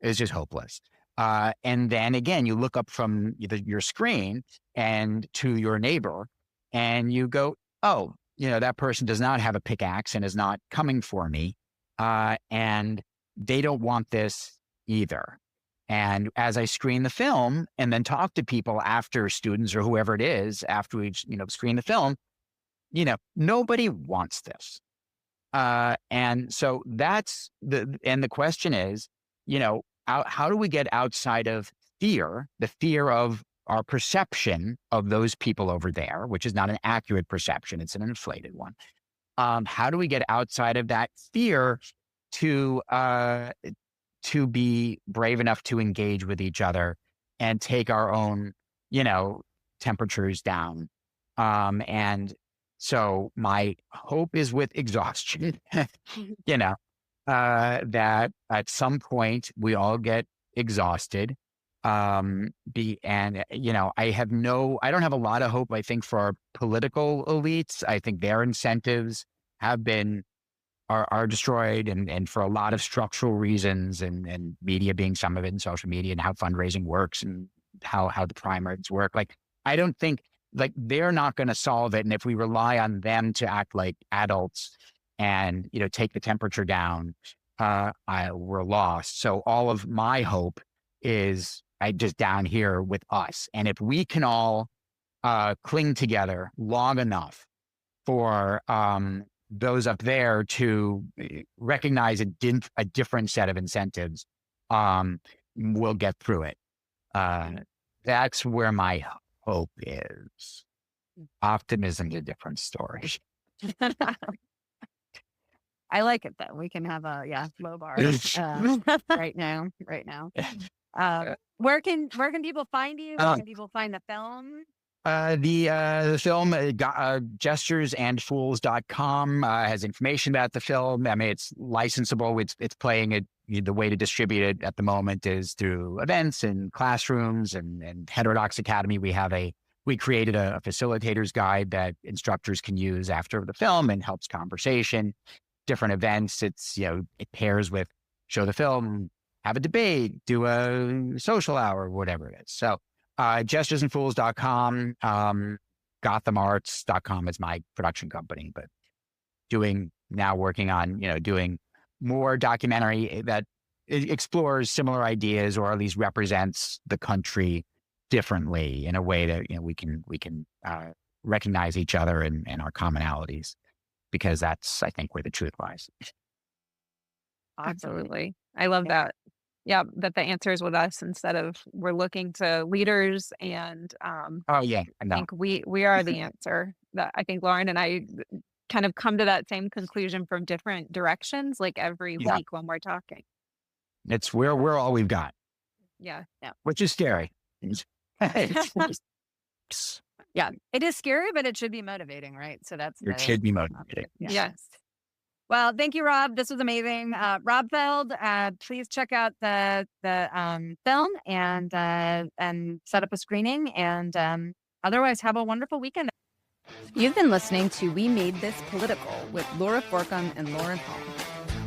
Is just hopeless. And then again, you look up from your screen and to your neighbor, and you go, oh, that person does not have a pickaxe and is not coming for me. And they don't want this either. And as I screen the film and then talk to people after, students or whoever it is, after we, screen the film, nobody wants this. And so that's the question is, how do we get outside of fear, the fear of our perception of those people over there, which is not an accurate perception, it's an inflated one. How do we get outside of that fear to be brave enough to engage with each other and take our own, temperatures down? And so my hope is with exhaustion, that at some point we all get exhausted I don't have a lot of hope, I think, for our political elites. I think their incentives are destroyed and for a lot of structural reasons and media being some of it, and social media and how fundraising works and how the primaries work. Like, I don't think they're not going to solve it. And if we rely on them to act like adults and, take the temperature down, we're lost. So all of my hope is just down here with us. And if we can all cling together long enough for those up there to recognize a different set of incentives, we'll get through it. That's where my hope is. Optimism's a different story. I like it though. We can have a low bar right now. Where can people find you? Where can people find the film? The film, Jestersandsfools.com has information about the film. I mean, it's licensable. It's playing it. The way to distribute it at the moment is through events and classrooms and Heterodox Academy. We created a facilitator's guide that instructors can use after the film and helps conversation. Different events. It pairs with show the film, have a debate, do a social hour, whatever it is. So Jesters-and-Fools.com, GothamArts.com is my production company, but working on, doing more documentary that explores similar ideas or at least represents the country differently in a way that, we can recognize each other and our commonalities, because that's, I think, where the truth lies. Absolutely. I love that. Yeah, that the answer is with us instead of we're looking to leaders and I think we are the answer. That I think Lauren and I kind of come to that same conclusion from different directions, like every week when we're talking. It's we're all we've got. Yeah. Which is scary. Yeah, it is scary, but it should be motivating, right? So it should be motivating. Yes. Well, thank you, Rob. This was amazing. Rob Feld, please check out the film and set up a screening. And otherwise, have a wonderful weekend. You've been listening to We Made This Political with Laura Forcum and Lauren Hall.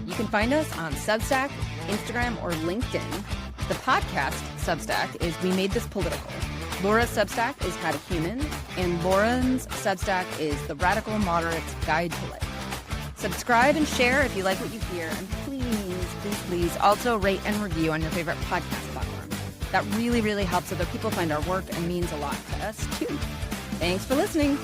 You can find us on Substack, Instagram, or LinkedIn. The podcast Substack is We Made This Political. Laura's Substack is How to Human, and Lauren's Substack is The Radical Moderate's Guide to Life. Subscribe and share if you like what you hear, and please also rate and review on your favorite podcast platform. That really, really helps other people find our work and means a lot to us too. Thanks for listening.